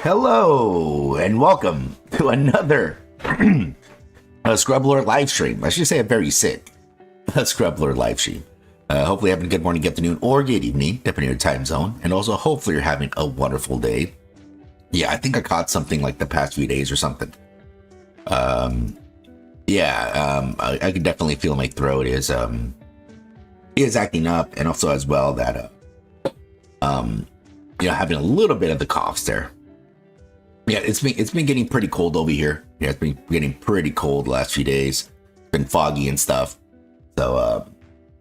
Hello and welcome to another Scrublord live stream. I should say I'm very sick. Scrublord live stream. Hopefully having a good morning, good afternoon, or good evening, depending on your time zone. And also hopefully you're having a wonderful day. Yeah, I think I caught something like the past few days or something. I can definitely feel my throat is acting up, and also as well that having a little bit of the coughs there. Yeah, it's been getting pretty cold over here. Yeah, it's been getting pretty cold the last few days. It's been foggy and stuff. So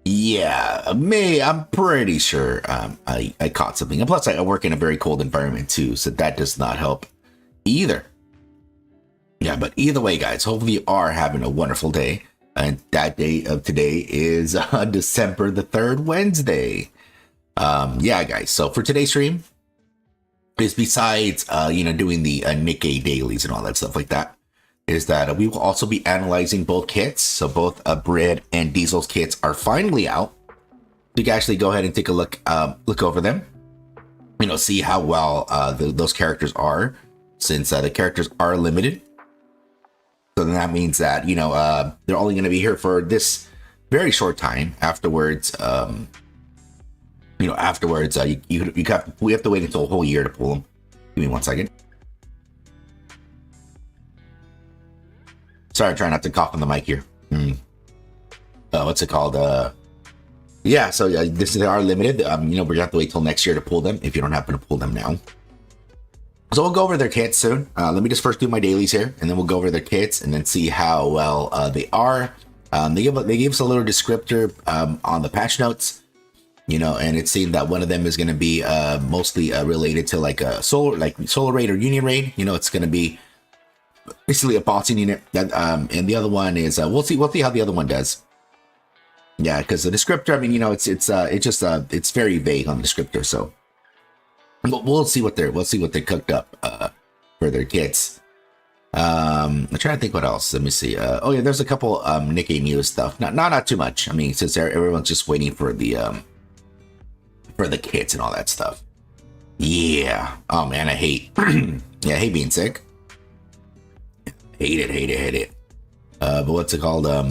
I'm pretty sure I caught something. And plus I work in a very cold environment too, so that does not help either. Yeah, but either way, guys, hopefully you are having a wonderful day. And that day of today is December the 3rd, Wednesday. Guys, so for today's stream is besides doing the Nikke dailies and all that stuff like that, is that we will also be analyzing both kits. So both Brid and Diesel's kits are finally out. You can actually go ahead and take a look over them, see how well those characters are, since the characters are limited. So then that means that they're only going to be here for this very short time. Afterwards, we have to wait until a whole year to pull them. Give me 1 second. Sorry, trying not to cough on the mic here. What's it called? They are limited. We have to wait till next year to pull them if you don't happen to pull them now. So we'll go over their kits soon. Let me just first do my dailies here, and then we'll go over their kits and then see how well they are. They give us a little descriptor on the patch notes. And it seemed that one of them is going to be mostly related to like a solar raid or union raid. It's going to be basically a bossing unit. That and the other one is we'll see how the other one does. Yeah, because the descriptor, it's very vague on the descriptor. So we'll see what they cooked up for their kits. I'm trying to think what else. Let me see. There's a couple Nikke news stuff. Not too much. Since everyone's just waiting for the kits and all that stuff. Yeah. Oh man, I hate I hate being sick. Hate it. But what's it called? Let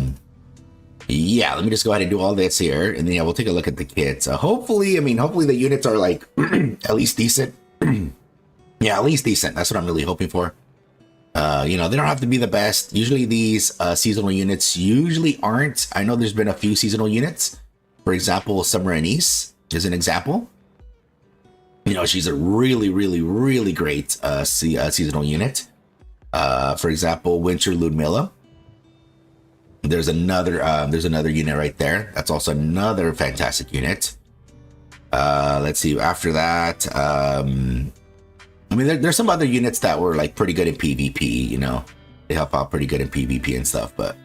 me just go ahead and do all this here, and then we'll take a look at the kits. Hopefully the units are like at least decent. At least decent. That's what I'm really hoping for. They don't have to be the best. Usually these seasonal units usually aren't. I know there's been a few seasonal units. For example, Summer Anise is an example. She's a really, really, really great seasonal unit. For example, Winter Ludmilla. There's another unit right there. That's also another fantastic unit. Let's see. After that, there's some other units that were like pretty good in PvP. They help out pretty good in PvP and stuff. But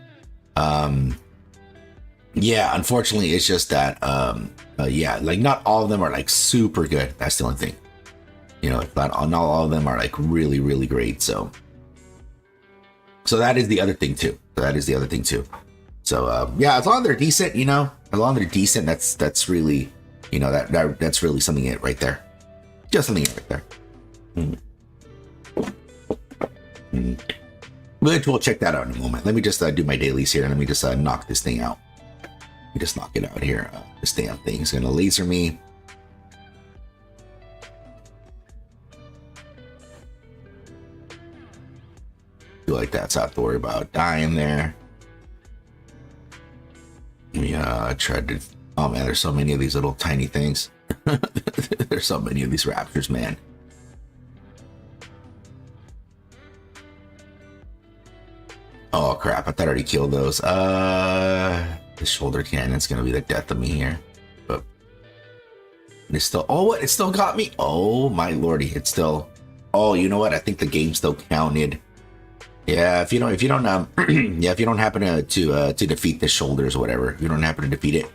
unfortunately, it's just that not all of them are like super good. That's the only thing. Not all of them are like really, really great. So that is the other thing too. So as long as they're decent, as long as they're decent, that's really, that's really something right there. Just something right there. We'll check that out in a moment. Let me just do my dailies here, and let me just knock this thing out. Let me just knock it out here. This damn thing is gonna laser me. Do like that, so I have to worry about dying there. I tried to. Oh man, there's so many of these little tiny things. There's so many of these raptors, man. Oh crap! I thought I already killed those. The shoulder cannon's gonna be the death of me here. But it's still. Oh, what? It still got me. Oh my lordy! It's still. Oh, you know what? I think the game still counted. Yeah, if you don't happen to defeat the shoulders or whatever, if you don't happen to defeat it,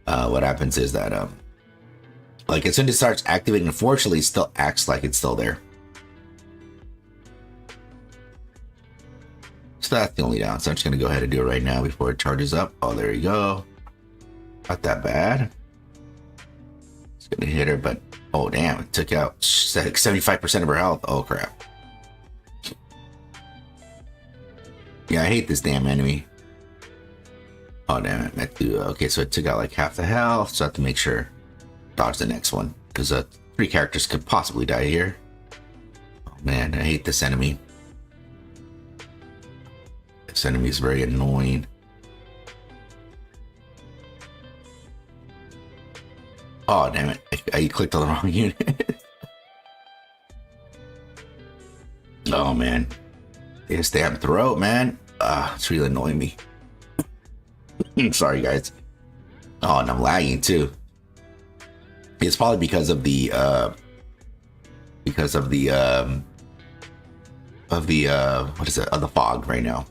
what happens is that as soon as it starts activating, unfortunately, it still acts like it's still there. So that's the only down. So I'm just gonna go ahead and do it right now before it charges up. Oh, there you go. Not that bad. It's gonna hit her, but Oh, damn. It took out 75% of her health. Oh, crap. Yeah, I hate this damn enemy. Oh, damn it. Okay, so it took out like half the health. So I have to make sure. Dodge the next one. Because 3 characters could possibly die here. Oh, man. I hate this enemy. This enemy is very annoying. Oh, damn it. I clicked on the wrong unit. Oh, man. This damn throat, man. It's really annoying me. Sorry, guys. Oh, and I'm lagging, too. It's probably because of the what is it? Of the fog right now.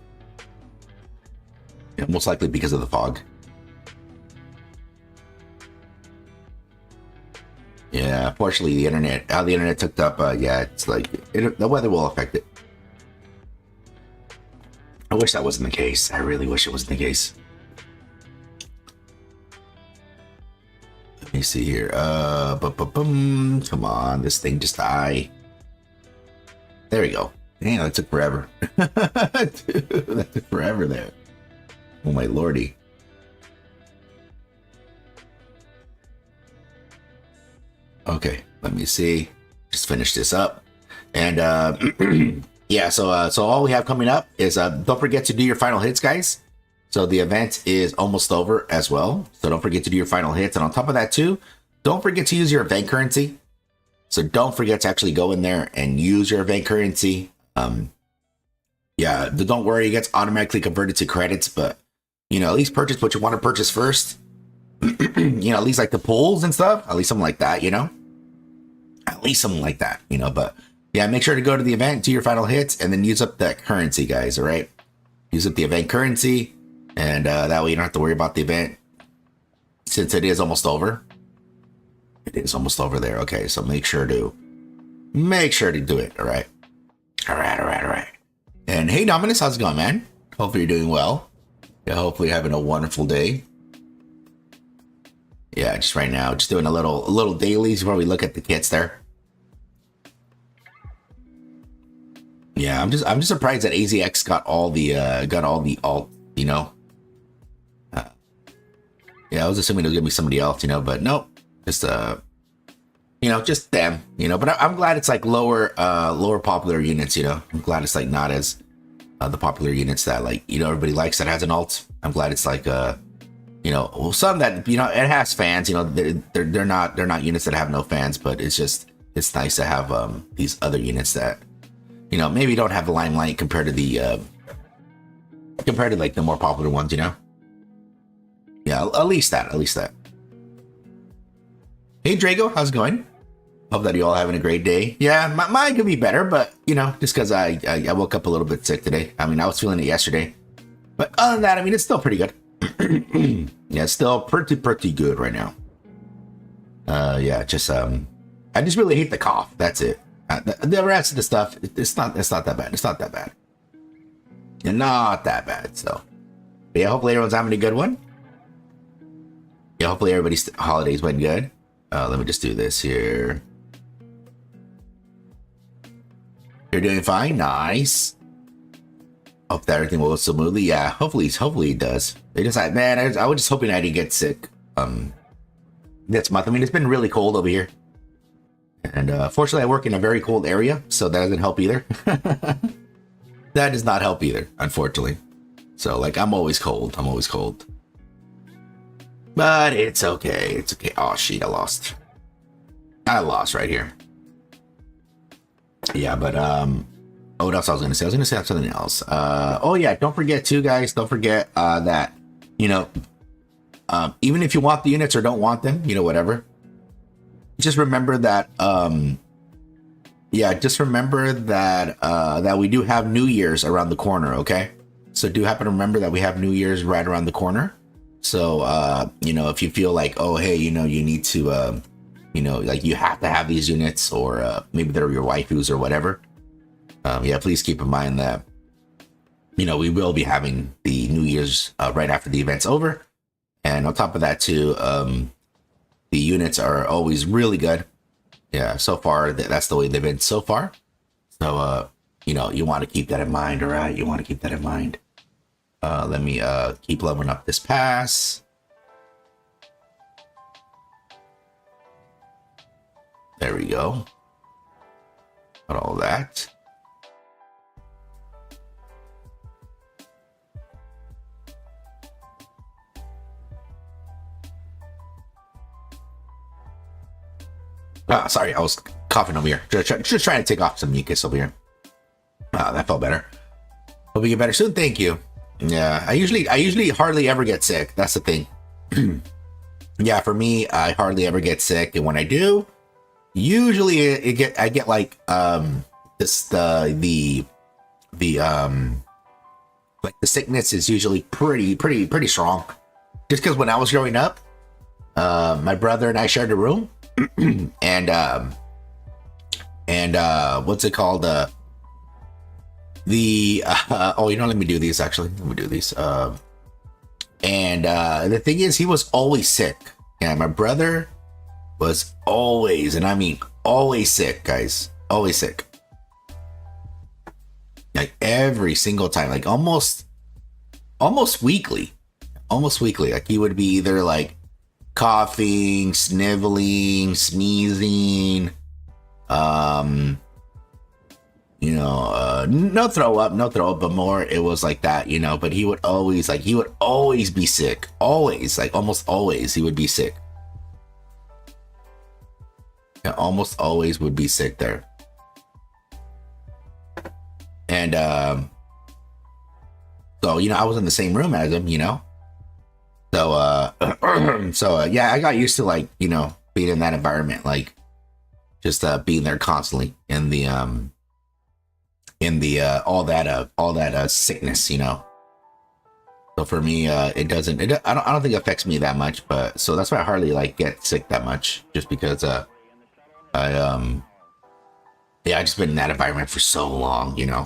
Yeah, most likely because of the fog. Yeah, fortunately, how the internet took up, yeah, it's like, the weather will affect it. I wish that wasn't the case. I really wish it wasn't the case. Let me see here. Come on, this thing just died. There we go. Damn, that took forever. Dude, that took forever there. Oh my lordy. Okay, let me see. Just finish this up. And yeah, so all we have coming up is don't forget to do your final hits, guys. So the event is almost over as well. So don't forget to do your final hits. And on top of that too, don't forget to use your event currency. So don't forget to actually go in there and use your event currency. Yeah, don't worry, it gets automatically converted to credits, but you know, at least purchase what you want to purchase first. You know, at least like the pulls and stuff, at least something like that, you know, at least something like that, you know. But yeah, make sure to go to the event, do your final hits, and then use up that currency, guys. All right, use up the event currency, and that way you don't have to worry about the event since it is almost over. It is almost over there. Okay, so make sure to do it. All right. And hey, Dominus, how's it going, man? Hopefully you're doing well. Yeah, hopefully you're having a wonderful day. Yeah, just right now, just doing a little dailies before we look at the kits there. Yeah, I'm just surprised that AZX got all the alt, you know. Yeah, I was assuming it was gonna be somebody else, you know, but nope. Just you know, just them, you know. But I'm glad it's like lower popular units, you know. I'm glad it's like not as the popular units that, like, you know, everybody likes that has an alt. I'm glad it's like you know, well, some that, you know, it has fans, you know, they're not units that have no fans, but it's nice to have these other units that, you know, maybe don't have the limelight compared to like the more popular ones, you know. Yeah, at least that. Hey Drago, how's it going? Hope that you all having a great day. Yeah, mine could be better, but you know, just because I woke up a little bit sick today. I mean, I was feeling it yesterday, but other than that, I mean, it's still pretty good. Yeah, it's still pretty good right now. Yeah, just I just really hate the cough. That's it. The rest of the stuff, it's not that bad. It's not that bad. And not that bad. So, but yeah, hopefully everyone's having a good one. Yeah, hopefully everybody's holidays went good. Let me just do this here. You're doing fine. Nice. Hope that everything will go smoothly. Yeah, hopefully it does. They just like, man, I was just hoping I didn't get sick this month. I mean, it's been really cold over here, and fortunately I work in a very cold area, so that doesn't help either. That does not help either, unfortunately. So like, I'm always cold, but it's okay. Oh shit, I lost right here. Yeah, but oh, what else I was gonna say? I was gonna say something else. Oh yeah, don't forget too, guys. Don't forget that, you know, even if you want the units or don't want them, you know, whatever. Just remember that. Yeah, just remember that that we do have New Year's around the corner. Okay, so do happen to remember that we have New Year's right around the corner. So you know, if you feel like, oh hey, you know, you need to you know, like you have to have these units, or maybe they're your waifus or whatever. Yeah, please keep in mind that, you know, we will be having the New Year's right after the event's over. And on top of that too, the units are always really good. Yeah, so far that's the way they've been so far. So you know, you want to keep that in mind. All right, you want to keep that in mind. Let me keep leveling up this pass. There we go. Got all that. Sorry, I was coughing over here. Just trying to take off some mucus over here. That felt better. Hope we get better soon. Thank you. Yeah, I usually hardly ever get sick. That's the thing. Yeah, for me, I hardly ever get sick, and when I do, usually I get like the sickness is usually pretty strong. Just because when I was growing up, my brother and I shared a room. and what's it called? Oh, you know, let me do these actually. Let me do these. The thing is, he was always sick. Yeah, my brother was always, and I mean always sick, guys. Always sick. Like every single time, like almost weekly. Almost weekly. Like he would be either like coughing, sniveling, sneezing, you know, no throw up, but more it was like that, you know. But he would always be sick, always, like almost always he would be sick. Yeah, almost always would be sick there. And so, you know, I was in the same room as him, you know. So, yeah, I got used to, like, you know, being in that environment, like just being there constantly in the all that sickness, you know. So for me, I don't think it affects me that much, but so that's why I hardly like get sick that much, just because I just been in that environment for so long, you know.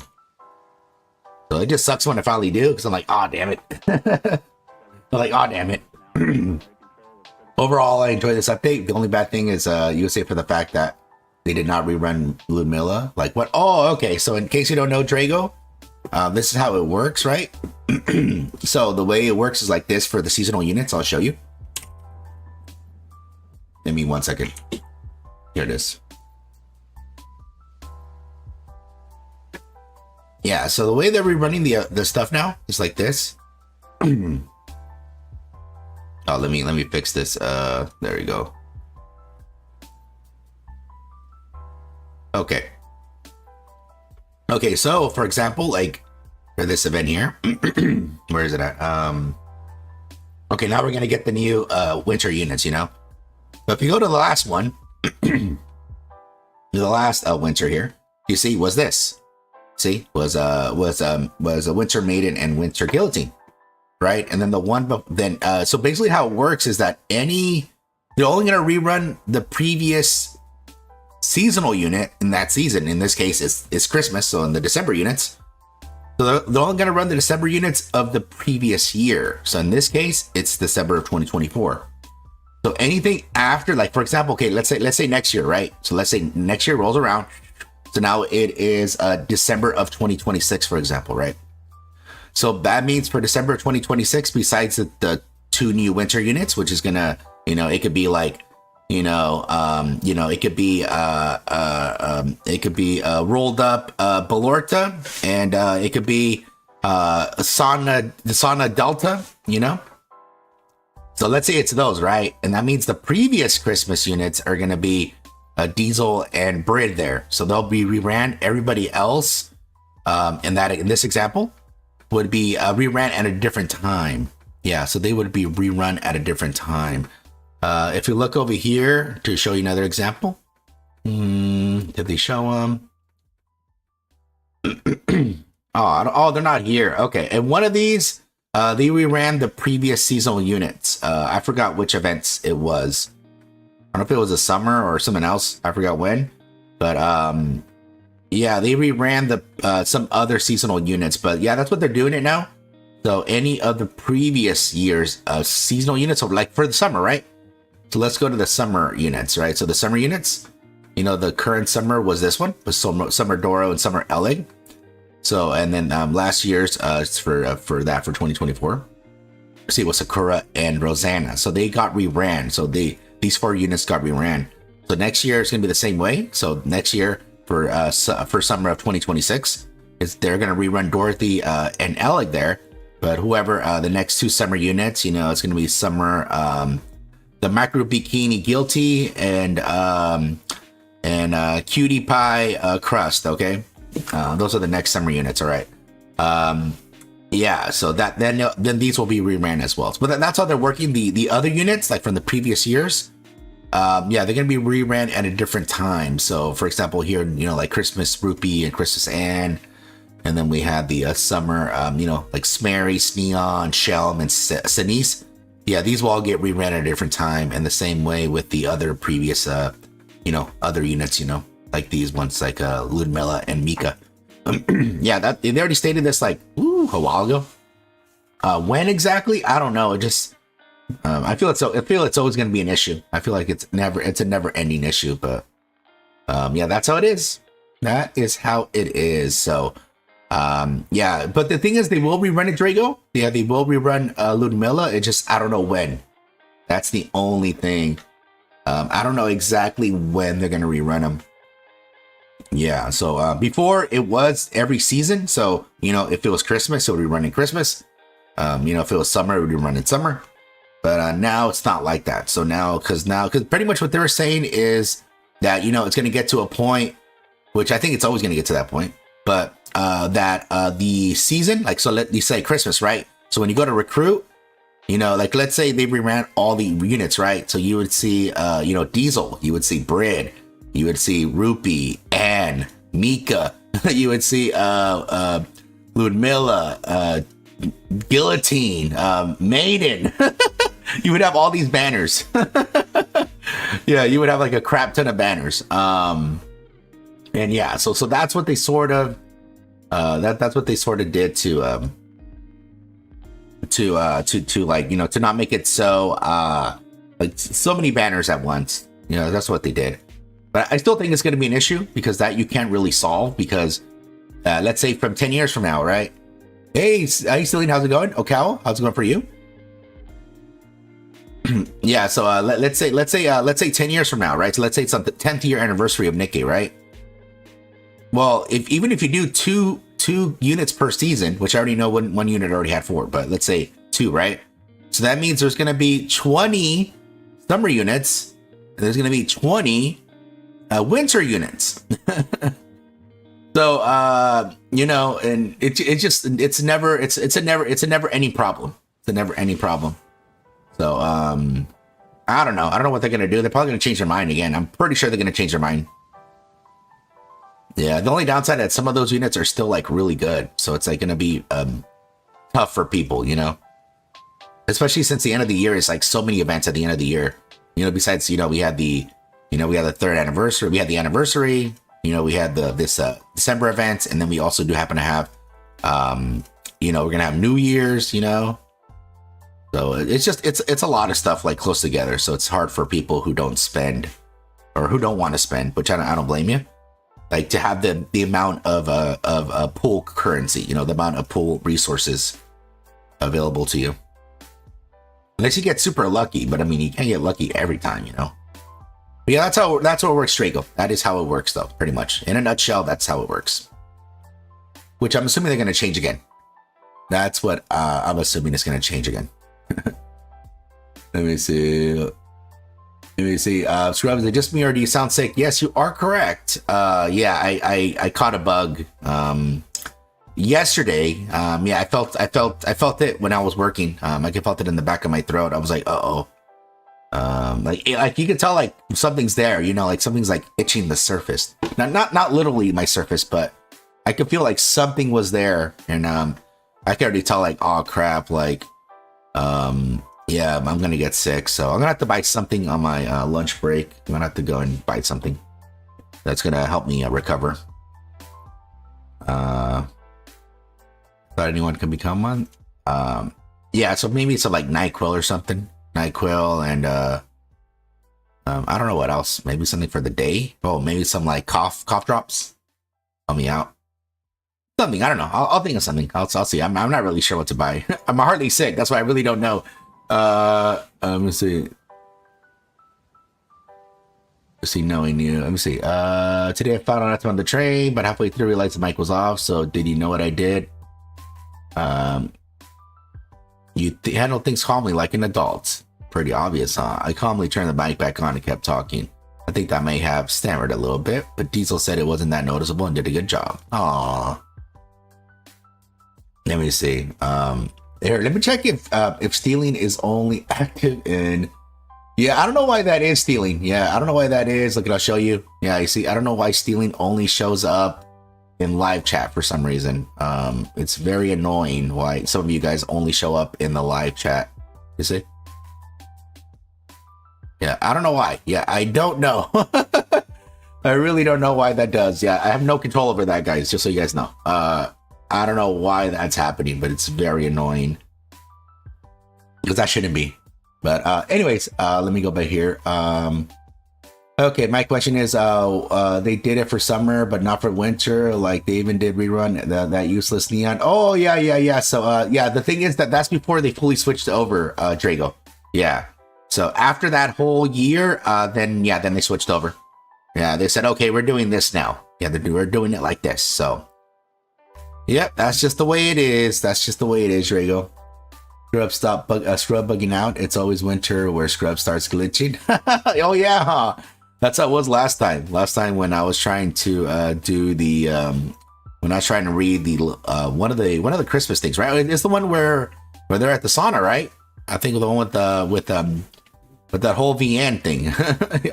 So it just sucks when I finally do, because I'm like, oh damn it. I'm like, oh damn it. Overall, I enjoy this update. The only bad thing is USA for the fact that they did not rerun Ludmilla. Like what? Oh, okay. So in case you don't know, Drago, this is how it works, right? So the way it works is like this for the seasonal units. I'll show you. Give me 1 second. Here it is. Yeah, so the way they're rerunning the stuff now is like this. Oh, let me fix this. There we go. Okay. Okay, so for example, like for this event here, where is it at? Okay, now we're gonna get the new winter units, you know. But if you go to the last one, the last winter here, you see was this. See, was a winter maiden and winter guillotine. Right, and then the one, so basically how it works is that they're only going to rerun the previous seasonal unit in that season. In this case, it's Christmas, so in the December units, so they're only going to run the December units of the previous year. So in this case, it's December of 2024. So anything after, like for example, okay, let's say next year, right? So let's say next year rolls around, so now it is December of 2026, for example, right? So that means for December 2026, besides the two new winter units, which is gonna, you know, it could be like, you know, it could be rolled up Balorta, and it could be Sauna Delta, you know. So let's say it's those, right? And that means the previous Christmas units are gonna be Diesel and Brid there, so they'll be reran. Everybody else, in this example, would be reran at a different time. Yeah, so they would be rerun at a different time. If you look over here to show you another example, did they show them? Oh, they're not here. Okay, and one of these, they reran the previous seasonal units. I forgot which events it was. I don't know if it was a summer or something else. I forgot when, but yeah, they reran the some other seasonal units, but yeah, that's what they're doing it now. So any of the previous years seasonal units, so like for the summer, right? So let's go to the summer units, right? So the summer units, You know, the current summer was this one, was Summer Doro and Summer Elig. So, and then last year's for 2024. See, it was Sakura and Rosanna. So they got reran. So these 4 units got reran. So next year it's gonna be the same way. So next year for summer of 2026, they're gonna rerun Dorothy and Elig there. But whoever the next 2 summer units, you know, it's gonna be Summer, the Micro Bikini Guilty and Cutie Pie Crust. Okay, those are the next summer units. All right. Yeah, so that then these will be reran as well. But that's how they're working. The other units, like from the previous years, yeah, they're gonna be reran at a different time. So for example, here, you know, like Christmas Rupee and Christmas Ann, and then we had the summer, you know, like Smerry, Sneon, Shelm, and Sinise. Yeah, these will all get reran at a different time, and the same way with the other previous, you know, other units, you know, like these ones, like Ludmilla and Mika. Yeah, that they already stated this like a while ago. When exactly, I don't know. It just I feel it's always going to be an issue. I feel like it's a never ending issue. But yeah, that's how it is. That is how it is. So yeah, but the thing is, they will rerun it, Drago. Yeah, they will rerun Ludmilla. It just, I don't know when. That's the only thing. I don't know exactly when they're going to rerun them. Yeah, so before it was every season. So, you know, if it was Christmas, it would be running Christmas. You know, if it was summer, it would be running summer. But now it's not like that. So now, because pretty much what they were saying is that, you know, it's going to get to a point, which I think it's always going to get to that point. But that the season, like, so let you say Christmas, right? So when you go to recruit, you know, like, let's say they reran all the units, right? So you would see, you know, Diesel, you would see Brid, you would see Rupee, Anne, Mika, you would see Ludmilla, Guillotine, Maiden. You would have all these banners. Yeah, you would have like a crap ton of banners. And yeah, so that's what they sort of that's what they sort of did to like, you know, to not make it so like so many banners at once. You know, that's what they did. But I still think it's going to be an issue, because that you can't really solve, because let's say from 10 years from now, right? Hey, Celine, how's it going? Okawa, how's it going for you? Yeah, so let's say 10 years from now, right? So let's say it's the 10th year anniversary of Nikke, right? Well, even if you do two units per season, which I already know one unit already had 4, but let's say 2, right? So that means there's going to be 20 summer units, and there's going to be 20 winter units. So you know, and it's a never ending problem. It's a never ending problem. So I don't know what they're gonna do. They're probably gonna change their mind again. I'm pretty sure they're gonna change their mind. Yeah, the only downside that some of those units are still like really good, so it's like gonna be tough for people, you know, especially since the end of the year is like so many events at the end of the year. You know, besides, you know, we had the 3rd anniversary, we had the anniversary, you know, we had this December events, and then we also do happen to have you know, we're gonna have New Year's, you know. So it's just it's a lot of stuff like close together, so it's hard for people who don't spend or who don't want to spend, which I don't blame you. Like, to have the amount of pool currency, you know, the amount of pool resources available to you. Unless you get super lucky, but I mean, you can't get lucky every time, you know. But yeah, that's how it works, Drago. That is how it works, though, pretty much. In a nutshell, that's how it works. Which I'm assuming they're going to change again. That's what I'm assuming is going to change again. Let me see. Scrubs, is it just me or do you sound sick? Yes, you are correct. Yeah, I caught a bug yesterday. Yeah, I felt it when I was working. I felt it in the back of my throat. I was like, uh-oh. Like you can tell like something's there, you know, like something's like itching the surface. Not literally my surface, but I could feel like something was there, and I could already tell like, oh crap, like yeah, I'm gonna get sick, so I'm gonna have to buy something on my lunch break. I'm gonna have to go and buy something that's gonna help me recover. Thought anyone can become one. Yeah, so maybe it's like NyQuil or something. NyQuil and I don't know what else. Maybe something for the day. Oh, maybe some like cough drops. Help me out. Something, I don't know. I'll think of something. I'll see. I'm not really sure what to buy. I'm hardly sick. That's why I really don't know. Let me see. Let's see, knowing you. Let me see. Today I found out I'm on the train, but halfway through realized the mic was off. So did you know what I did? You handle things calmly like an adult. Pretty obvious, huh? I calmly turned the mic back on and kept talking. I think I may have stammered a little bit, but Diesel said it wasn't that noticeable and did a good job. Aww. Let me see. Here, let me check if stealing is only active in. Yeah, I don't know why that is stealing. Yeah, I don't know why that is. Look, I'll show you. Yeah, you see, I don't know why stealing only shows up in live chat for some reason. It's very annoying why some of you guys only show up in the live chat. You see? Yeah, I don't know why. Yeah, I don't know. I really don't know why that does. Yeah, I have no control over that, guys, just so you guys know. I don't know why that's happening, but it's very annoying. Because that shouldn't be. But anyways, let me go back here. Okay, my question is, they did it for summer, but not for winter. Like they even did rerun that useless neon. Oh, yeah. So yeah, the thing is that's before they fully switched over, Drago. Yeah. So after that whole year, then they switched over. Yeah, they said, okay, we're doing this now. Yeah, we're doing it like this. So, yep, that's just the way it is. That's just the way it is, Drago. Scrub bugging out. It's always winter where Scrub starts glitching. Oh yeah, huh? That's how it was last time. Last time when I was trying to do the when I was trying to read the one of the Christmas things, right? It's the one where they're at the sauna, right? I think the one with that whole VN thing.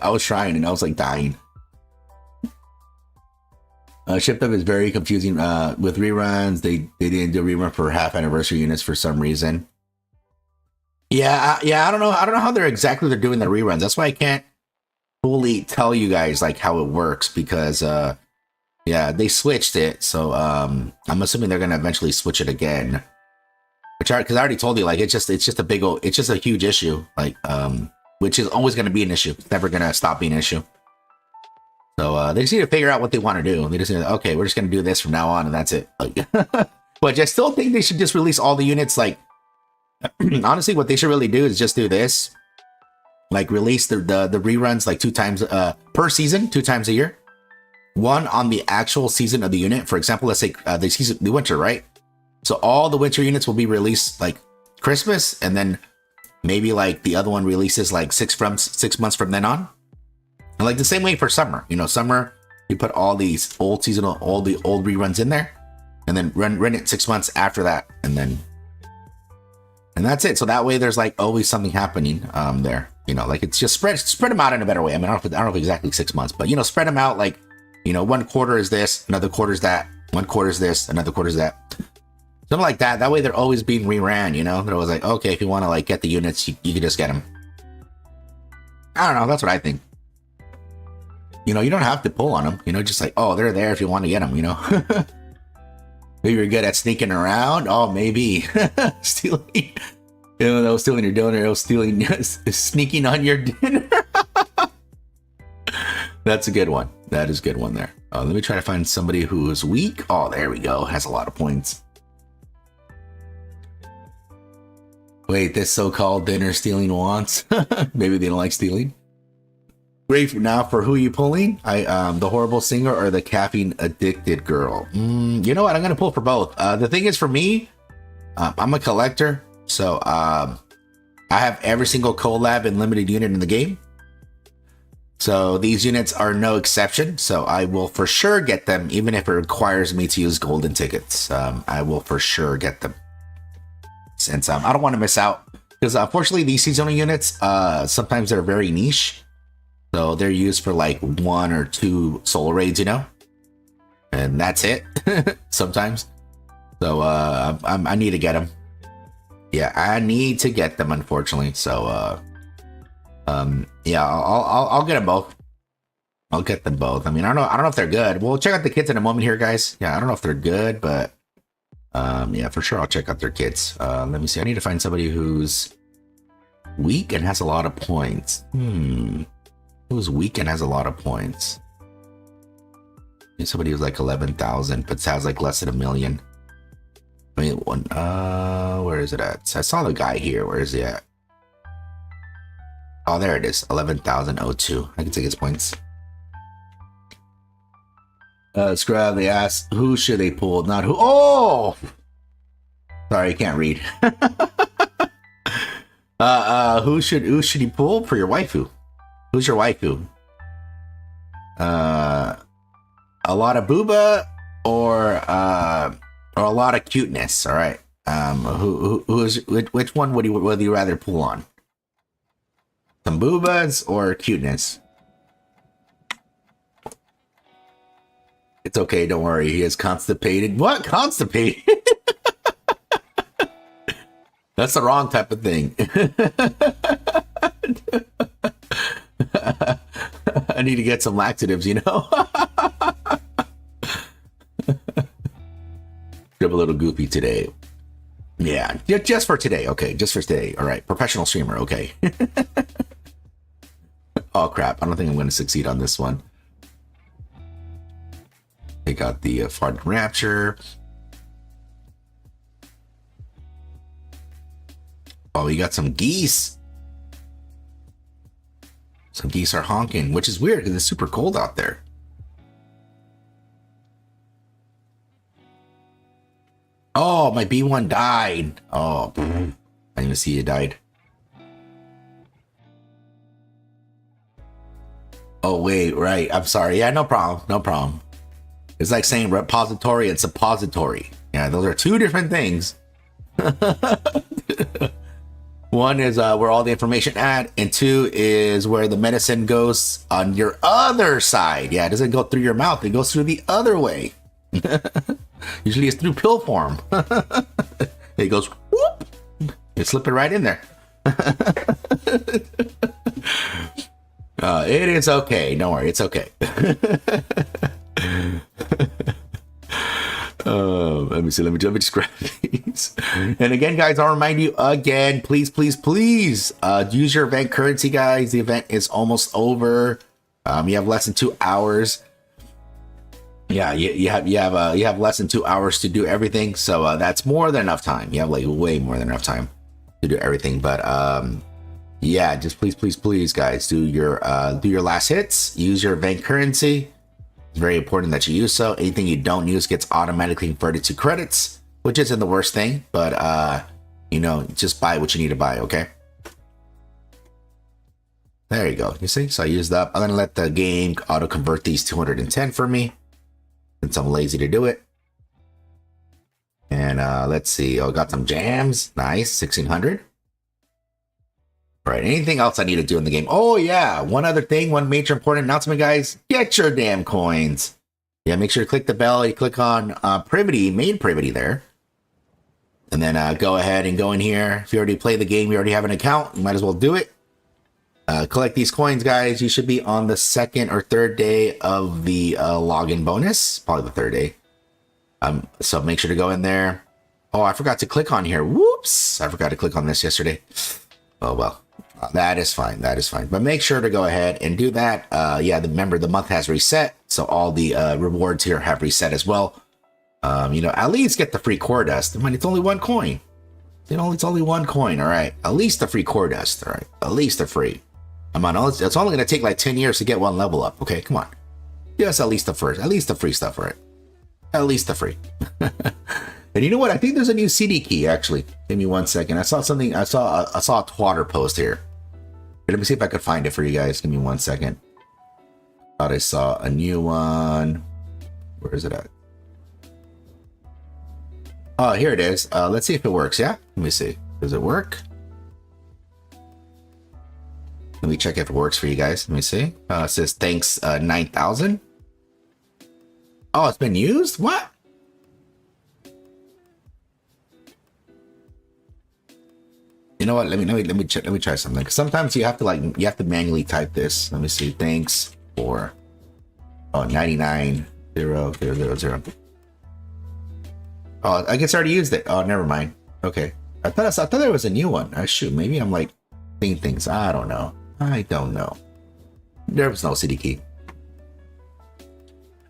I was trying and I was like dying. Shipped Up is very confusing with reruns. They didn't do a rerun for half anniversary units for some reason. Yeah, I don't know how they're doing the reruns. That's why I can't fully tell you guys like how it works because yeah, they switched it. So I'm assuming they're gonna eventually switch it again. Because I already told you, like it's just a huge issue, like which is always gonna be an issue. It's never gonna stop being an issue. So they just need to figure out what they want to do. They just need to, okay, we're just gonna do this from now on, and that's it. Like, but I still think they should just release all the units. Like, honestly, what they should really do is just do this. Like, release the reruns like 2 times per season, 2 times a year. One on the actual season of the unit. For example, let's say the winter, right? So all the winter units will be released like Christmas, and then maybe like the other one releases like 6 months from then on. And like the same way for summer, summer, you put all these old seasonal, all the old reruns in there, and then run it 6 months after that, and that's it. So that way, there's like always something happening there. Like it's just spread them out in a better way. I mean, I don't know if exactly 6 months, but spread them out like, 1 quarter is this, another quarter is that, 1 quarter is this, another quarter is that. Something like that. That way, they're always being reran. They're always like, okay, if you want to like get the units, you can just get them. I don't know. That's what I think. You don't have to pull on them, just like, oh, they're there if you want to get them, Maybe you're good at sneaking around. Oh, maybe stealing, stealing your dinner, sneaking on your dinner. That's a good one. That is a good one there. Let me try to find somebody who is weak. Oh, there we go. Has a lot of points. Wait, this so-called dinner stealing wants. Maybe they don't like stealing. Great now for who you pulling? The horrible singer or the caffeine addicted girl? You know what? I'm gonna pull for both. The thing is, for me, I'm a collector, so I have every single collab and limited unit in the game. So these units are no exception. So I will for sure get them, even if it requires me to use golden tickets. I will for sure get them, since I don't want to miss out. Because unfortunately, these seasonal units sometimes they're very niche. So they're used for like 1 or 2 solo raids, and that's it sometimes. So I need to get them. Yeah, I need to get them, unfortunately. So yeah, I'll get them both. I'll get them both. I mean, I don't know if they're good. We'll check out the kits in a moment here, guys. Yeah, I don't know if they're good, but yeah, for sure I'll check out their kits. Let me see. I need to find somebody who's weak and has a lot of points. Who's weekend has a lot of points? Somebody who's like 11,000, but has like less than 1 million. I mean, where is it at? I saw the guy here. Where is he at? Oh, there it is. 11,002. I can take his points. Scrub, they asked, who should they pull? Not who. Oh! Sorry, I can't read. Who should he pull for your waifu? Who's your waifu? A lot of booba or a lot of cuteness. All right. Which one would you rather pull on? Some boobas or cuteness? It's okay, don't worry. He is constipated. What? Constipated? That's the wrong type of thing. I need to get some laxatives, you know? Feel a little goofy today. Yeah, just for today. Okay, just for today. All right, professional streamer. Okay. Oh, crap. I don't think I'm going to succeed on this one. They got the Fart Rapture. Oh, we got some geese. Some geese are honking, which is weird because it's super cold out there. Oh, my B1 died. Oh, I didn't even see it died. Oh, wait, right. I'm sorry. Yeah, no problem. No problem. It's like saying repository and suppository. Yeah, those are two different things. One is where all the information at, and two is where the medicine goes on your other side. Yeah, it doesn't go through your mouth. It goes through the other way. Usually it's through pill form. It goes whoop. You slip it right in there. It is okay. Don't worry. It's okay. Let me see. Let me just grab these. And again, guys, I'll remind you again, please use your event currency, guys. The event is almost over. You have less than 2 hours. Yeah, you have less than 2 hours to do everything. So that's more than enough time. You have like way more than enough time to do everything. But yeah, just please, guys, do your last hits. Use your event currency. It's very important that you use so. Anything you don't use gets automatically converted to credits, which isn't the worst thing, but you know, just buy what you need to buy, okay? There you go. You see? So I used up. I'm gonna let the game auto convert these 210 for me, since I'm lazy to do it. And let's see. Oh, got some jams. Nice. 1600. All right, anything else I need to do in the game? Oh, yeah, one other thing, one major important announcement, guys. Get your damn coins. Yeah, make sure to click the bell. You click on Privity, main Privity there. And then go ahead and go in here. If you already play the game, you already have an account, you might as well do it. Collect these coins, guys. You should be on the 2nd or 3rd day of the login bonus. Probably the 3rd day. So make sure to go in there. Oh, I forgot to click on here. Whoops. I forgot to click on this yesterday. Oh, well. That is fine. That is fine. But make sure to go ahead and do that. Yeah, remember the month has reset, so all the rewards here have reset as well. You know, at least get the free core dust. I mean, it's only 1 coin. You know, it's only 1 coin. All right, at least the free core dust. All right, at least the free. Come on, it's only gonna take like 10 years to get 1 level up. Okay, come on. Yes, at least the free stuff, right? At least the free. And you know what? I think there's a new CD key actually. Give me 1 second. I saw something. I saw a Twitter post here. Let me see if I could find it for you guys. Give me 1 second. Thought I saw a new one. Where is it at? Oh, here it is. Let's see if it works. Yeah. Let me see. Does it work? Let me check if it works for you guys. Let me see. It says thanks 9,000. Oh, it's been used. What? You know what? Let me check. Let me try something. Sometimes you have to manually type this. Let me see. Thanks for 99,000. Oh, I guess I already used it. Oh, never mind. Okay. I thought there was a new one. Shoot, maybe I'm like seeing things. I don't know. There was no CD key.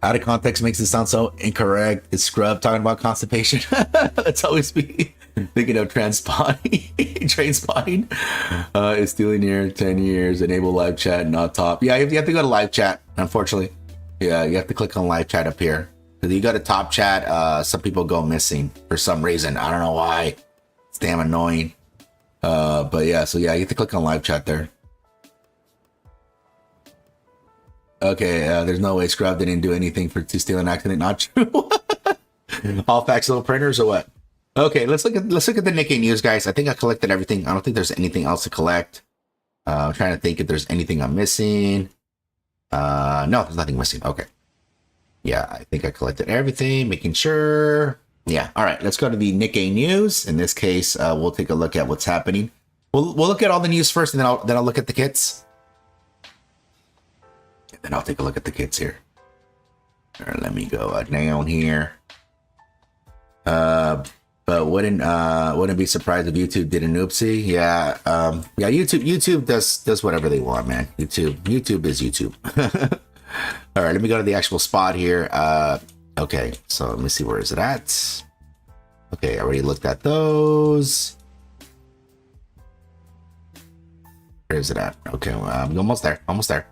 Out of context makes it sound so incorrect. It's Scrub talking about constipation. That's always me thinking of train spotting. It's still in here 10 years. Enable live chat, not top. Yeah, you have to go to live chat, unfortunately. Yeah, you have to click on live chat up here. Because you go to top chat, some people go missing for some reason. I don't know why. It's damn annoying. But yeah, so yeah, you have to click on live chat there. Okay, there's no way Scrub didn't do anything to steal an accident. Not true. All facts, little printers, or what? Okay, let's look at the Nikke news, guys. I think I collected everything. I don't think there's anything else to collect. I'm trying to think if there's anything I'm missing. No, there's nothing missing. Okay. Yeah, I think I collected everything. Making sure. Yeah. All right. Let's go to the Nikke news. In this case, we'll take a look at what's happening. We'll look at all the news first, and then I'll look at the kits. And I'll take a look at the kits here. All right, let me go down here. But wouldn't be surprised if YouTube did an oopsie. Yeah, yeah. YouTube does whatever they want, man. YouTube is YouTube. All right, let me go to the actual spot here. Okay, so let me see, where is it at? Okay, I already looked at those. Where is it at? Okay, well, I'm almost there. Almost there.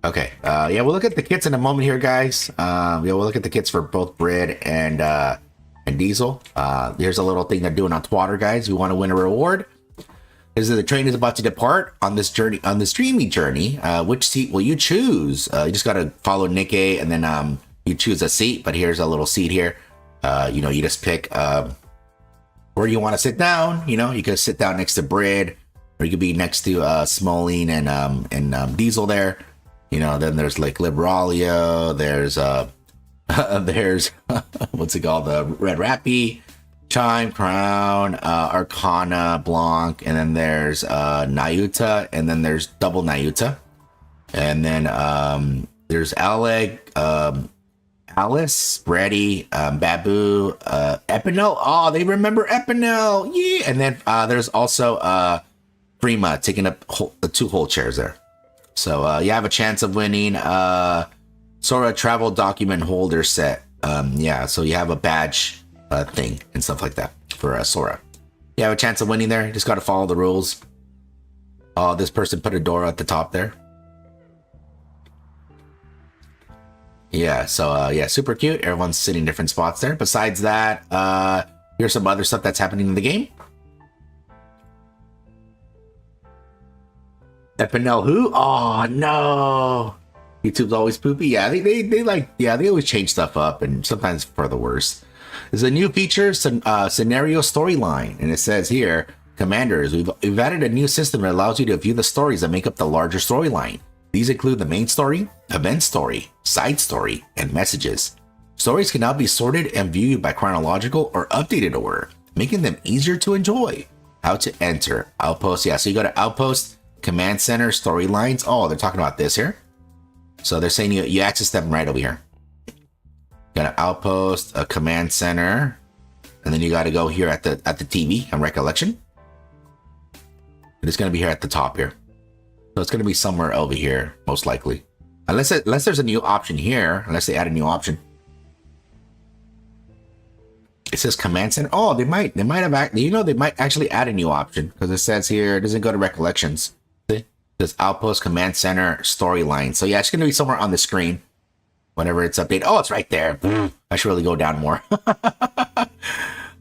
Okay, yeah, we'll look at the kits in a moment here, guys. Yeah, we'll look at the kits for both Brid and Diesel. Here's a little thing they're doing on Twitter, guys. We want to win a reward. The train is about to depart on this journey, on this dreamy journey. Which seat will you choose? You just gotta follow Nikke, and then you choose a seat. But here's a little seat here. You know, you just pick where you want to sit down. You know, you could sit down next to Brid, or you could be next to Smoling and Diesel there. You know, then there's like Liberalia, there's there's what's it called, the Red Rappy, Chime, Crown, Arcana, Blanc, and then there's Nayuta, and then there's Double Nayuta, and then there's Aleg, Alice, Brady, Babu, Epinel. Oh, they remember Epinel, yeah. And then there's also Prima taking up the 2 whole chairs there. So you have a chance of winning Sora travel document holder set. Yeah, so you have a badge thing and stuff like that for Sora. You have a chance of winning there. You just got to follow the rules. Oh, this person put a door at the top there. Yeah, so yeah, super cute. Everyone's sitting in different spots there. Besides that, here's some other stuff that's happening in the game. Epinel who? Oh no! YouTube's always poopy. Yeah, they like, yeah, they always change stuff up, and sometimes for the worse. There's a new feature, scenario storyline, and it says here, commanders, we've added a new system that allows you to view the stories that make up the larger storyline. These include the main story, event story, side story, and messages. Stories can now be sorted and viewed by chronological or updated order, making them easier to enjoy. How to enter Outpost? Yeah, so you go to Outpost, Command Center, storylines. Oh, they're talking about this here. So they're saying you access them right over here. You got an Outpost, a Command Center, and then you got to go here at the TV and Recollection. And it's going to be here at the top here. So it's going to be somewhere over here, most likely. Unless there's a new option here, unless they add a new option. It says Command Center. Oh, they might have, you know, they might actually add a new option, because it says here, it doesn't go to Recollections. This Outpost, Command Center, storyline. So yeah, it's going to be somewhere on the screen whenever it's updated. Oh, it's right there. I should really go down more.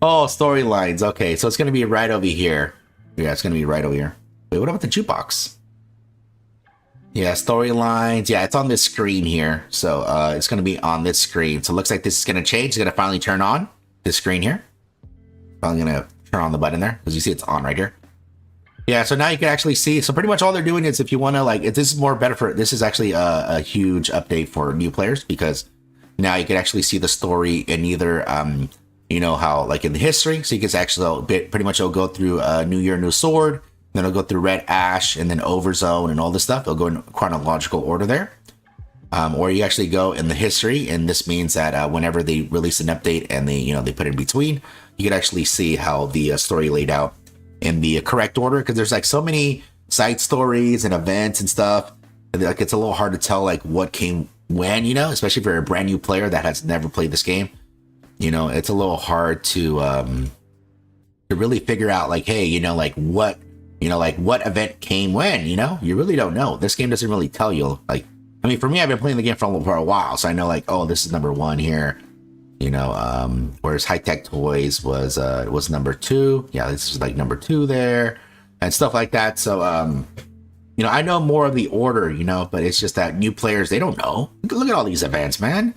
Oh, storylines. Okay, so it's going to be right over here. Yeah, it's going to be right over here. Wait, what about the jukebox? Yeah, storylines. Yeah, it's on this screen here. So it's going to be on this screen. So it looks like this is going to change. It's going to finally turn on this screen here. Finally going to turn on the button there, because you see it's on right here. Yeah, so now you can actually see. So pretty much all they're doing is, if you want to, like, if this is more better for, this is actually a huge update for new players, because now you can actually see the story in either, you know, how, like, in the history. So you can actually pretty much it'll go through New Year, New Sword, then it'll go through Red Ash, and then Overzone and all this stuff. It'll go in chronological order there. Or you actually go in the history, and this means that whenever they release an update and they put it in between, you can actually see how the story laid out in the correct order, because there's like so many side stories and events and stuff. like it's a little hard to tell like what came when, you know, especially for a brand new player that has never played this game. You know, it's a little hard to really figure out like, hey, you know, like what event came when, you know, you really don't know. This game doesn't really tell you. Like, I mean, for me, I've been playing the game for a while, so I know like, oh, this is number 1 here, you know, whereas High Tech Toys was number 2. Yeah, this is like number 2 there and stuff like that. So, you know, I know more of the order, you know, but it's just that new players, they don't know. Look at all these events, man.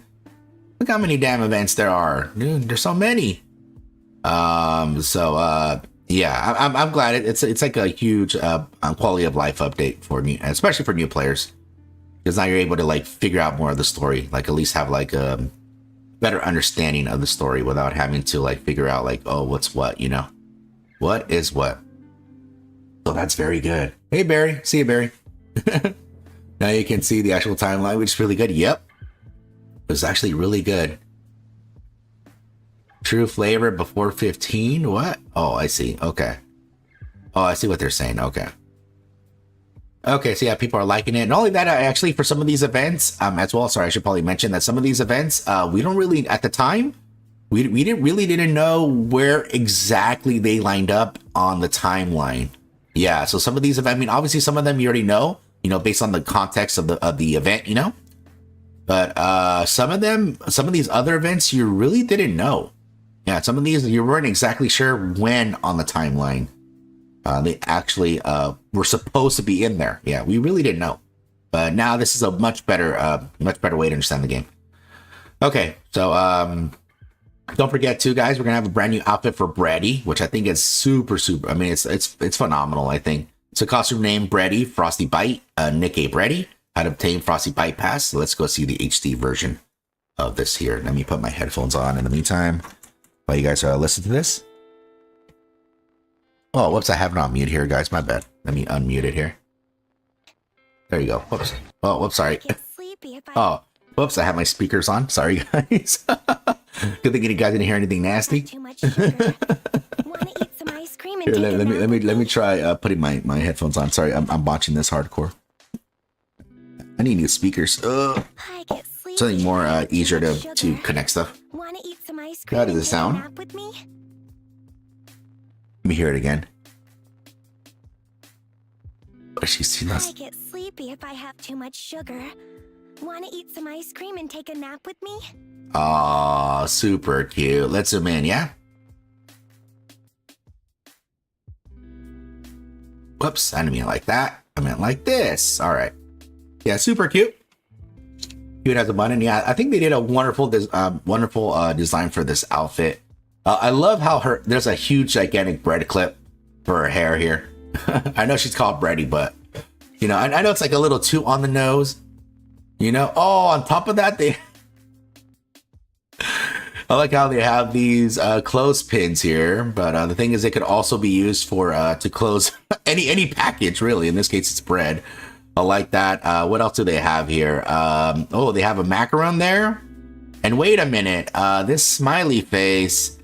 Look how many damn events there are. Dude, there's so many. Yeah, I'm glad it's like a huge quality of life update for me, especially for new players, because now you're able to like figure out more of the story, like at least have like a better understanding of the story without having to like figure out like, oh, what's what, you know, what is what. So that's very good. Hey Barry, see you Barry. Now you can see the actual timeline, which is really good. Yep, it was actually really good. True flavor before 15. What? Oh, I see. Okay. Oh, I see what they're saying. Okay. Okay, so yeah, people are liking it. And not only that, actually, for some of these events, as well, sorry, I should probably mention that some of these events, we don't really, at the time, we didn't know where exactly they lined up on the timeline. Yeah, so some of these events, I mean, obviously some of them you already know, you know, based on the context of the event, you know. But some of these other events, you really didn't know. Yeah, some of these you weren't exactly sure when on the timeline they actually were supposed to be in there. Yeah, we really didn't know. But now this is a much better way to understand the game. Okay, so don't forget too, guys, we're gonna have a brand new outfit for Breddy, which I think is super. I mean, it's phenomenal. I think it's a costume named Breddy Frosty Bite, Nikke Breddy. How to obtain Frosty Bite Pass. So let's go see the HD version of this here. Let me put my headphones on in the meantime while you guys listen to this. Oh, whoops, I have it on mute here, guys. My bad. Let me unmute it here. There you go. Whoops. Oh, whoops, sorry. Oh, whoops, I have my speakers on. Sorry, guys. Good thing you guys didn't hear anything nasty. Here, let me try putting my headphones on. Sorry, I'm watching this hardcore. I need new speakers. Something more easier to connect stuff. How does it sound? Let me hear it again. Oh, she's seen this. I get sleepy if I have too much sugar. Want to eat some ice cream and take a nap with me? Aw, super cute. Let's zoom in, yeah? Whoops, I didn't mean like that. I meant like this. All right. Yeah, super cute. Cute as a button. Yeah, I think they did a wonderful design for this outfit. I love how there's a huge, gigantic bread clip for her hair here. I know she's called Breddy, but, you know, I know it's like a little too on the nose. You know, oh, on top of that, I like how they have these clothespins here, but the thing is, they could also be used for to close any package, really. In this case, it's bread. I like that. What else do they have here? Oh, they have a macaron there. And wait a minute, this smiley face,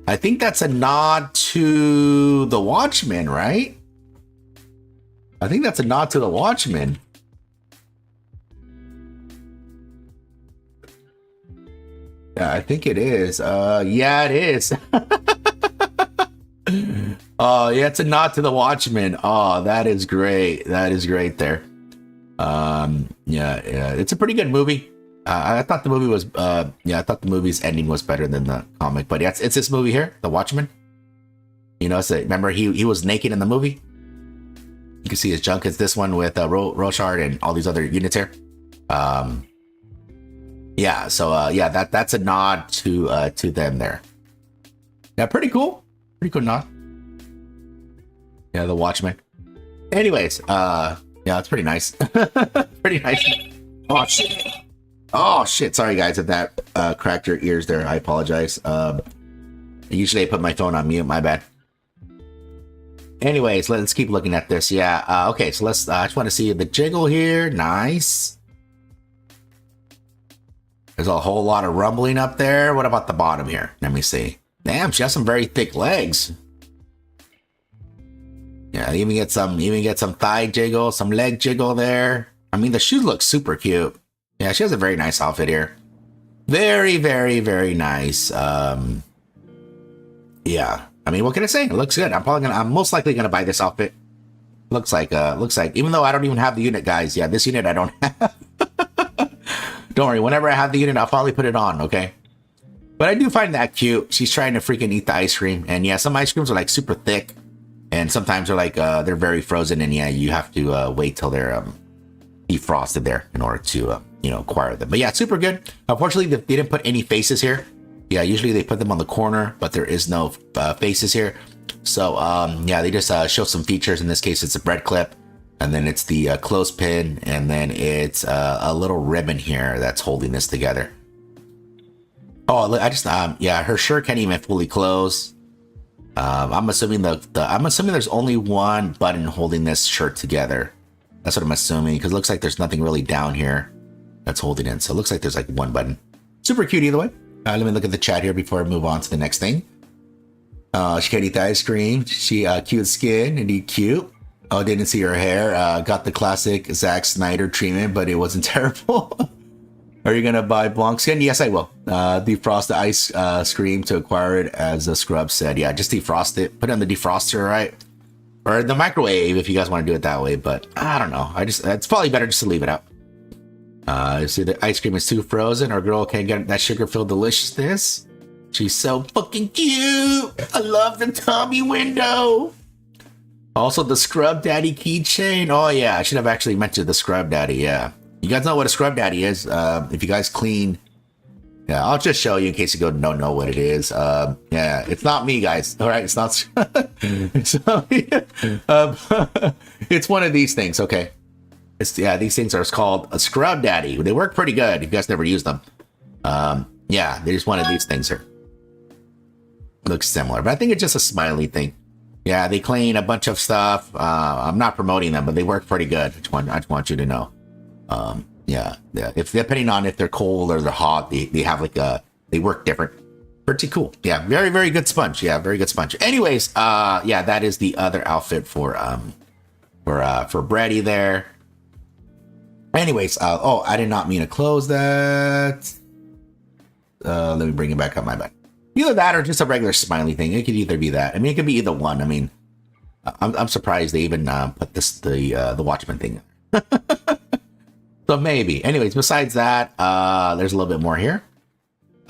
I think that's a nod to the Watchmen, right? I think that's a nod to the Watchmen. Yeah, I think it is. Yeah, it is. Oh, yeah, it's a nod to the Watchmen. Oh, that is great. That is great there. Yeah, it's a pretty good movie. I thought the movie was, I thought the movie's ending was better than the comic. But yeah, it's this movie here, The Watchmen. You know, so remember he was naked in the movie. You can see his junk. It's this one with Rochard and all these other units here. Yeah, so yeah, that's a nod to them there. Yeah, pretty cool. Pretty cool nod. Yeah, The Watchmen. Anyways, yeah, it's pretty nice. Pretty nice. Oh shit. Oh shit. Sorry guys if that cracked your ears there. I apologize. Usually I put my phone on mute, my bad. Anyways, let's keep looking at this. Yeah, okay, so let's I just want to see the jiggle here. Nice. There's a whole lot of rumbling up there. What about the bottom here? Let me see. Damn, she has some very thick legs. Yeah, even get some thigh jiggle, some leg jiggle there. I mean, the shoes look super cute. Yeah, she has a very nice outfit here. Very, very, very nice. Yeah. I mean, what can I say? It looks good. I'm most likely gonna buy this outfit. Looks like, even though I don't even have the unit, guys. Yeah, this unit I don't have. Don't worry. Whenever I have the unit, I'll probably put it on. Okay. But I do find that cute. She's trying to freaking eat the ice cream, and yeah, some ice creams are like super thick, and sometimes they're like they're very frozen, and yeah, you have to wait till they're defrosted there in order to acquire them. But yeah, super good. Unfortunately, they didn't put any faces here. Yeah, usually they put them on the corner, but there is no faces here. So yeah, they just show some features. In this case, it's a bread clip, and then it's the clothespin, and then it's a little ribbon here that's holding this together. Oh, I just yeah, her shirt can't even fully close. I'm assuming there's only one button holding this shirt together. That's what I'm assuming, because it looks like there's nothing really down here that's holding it. So it looks like there's like one button. Super cute either way. Let me look at the chat here before I move on to the next thing. She can't eat the ice cream. She cute skin, indeed cute. Oh, didn't see her hair. Got the classic Zack Snyder treatment, but it wasn't terrible. Are you gonna buy Blanc skin? Yes, I will. Defrost the ice cream to acquire it, as the scrub said. Yeah, just defrost it. Put it on the defroster, right? Or the microwave if you guys want to do it that way. But I don't know. It's probably better just to leave it out. You see, the ice cream is too frozen. Our girl can't get that sugar-filled deliciousness. She's so fucking cute. I love the tummy window. Also, the Scrub Daddy keychain. Oh yeah, I should have actually mentioned the Scrub Daddy. Yeah. You guys know what a Scrub Daddy is. If you guys clean, yeah, I'll just show you in case you don't know what it is. Yeah, it's not me, guys. All right, it's not. So, it's one of these things. Okay, these things are called a Scrub Daddy. They work pretty good. If you guys never use them, yeah, they're just one of these things here. Looks similar, but I think it's just a smiley thing. Yeah, they clean a bunch of stuff. I'm not promoting them, but they work pretty good. I just want you to know. Yeah. If depending on if they're cold or they're hot, they have like they work different. Pretty cool. Yeah, very, very good sponge. Yeah, very good sponge. Anyways, yeah, that is the other outfit for Breddy there. Anyways, oh, I did not mean to close that. Let me bring it back up, my bad. Either that or just a regular smiley thing. It could either be that. I mean, it could be either one. I mean, I'm surprised they even put the Watchmen thing in. So maybe. Anyways, besides that, there's a little bit more here.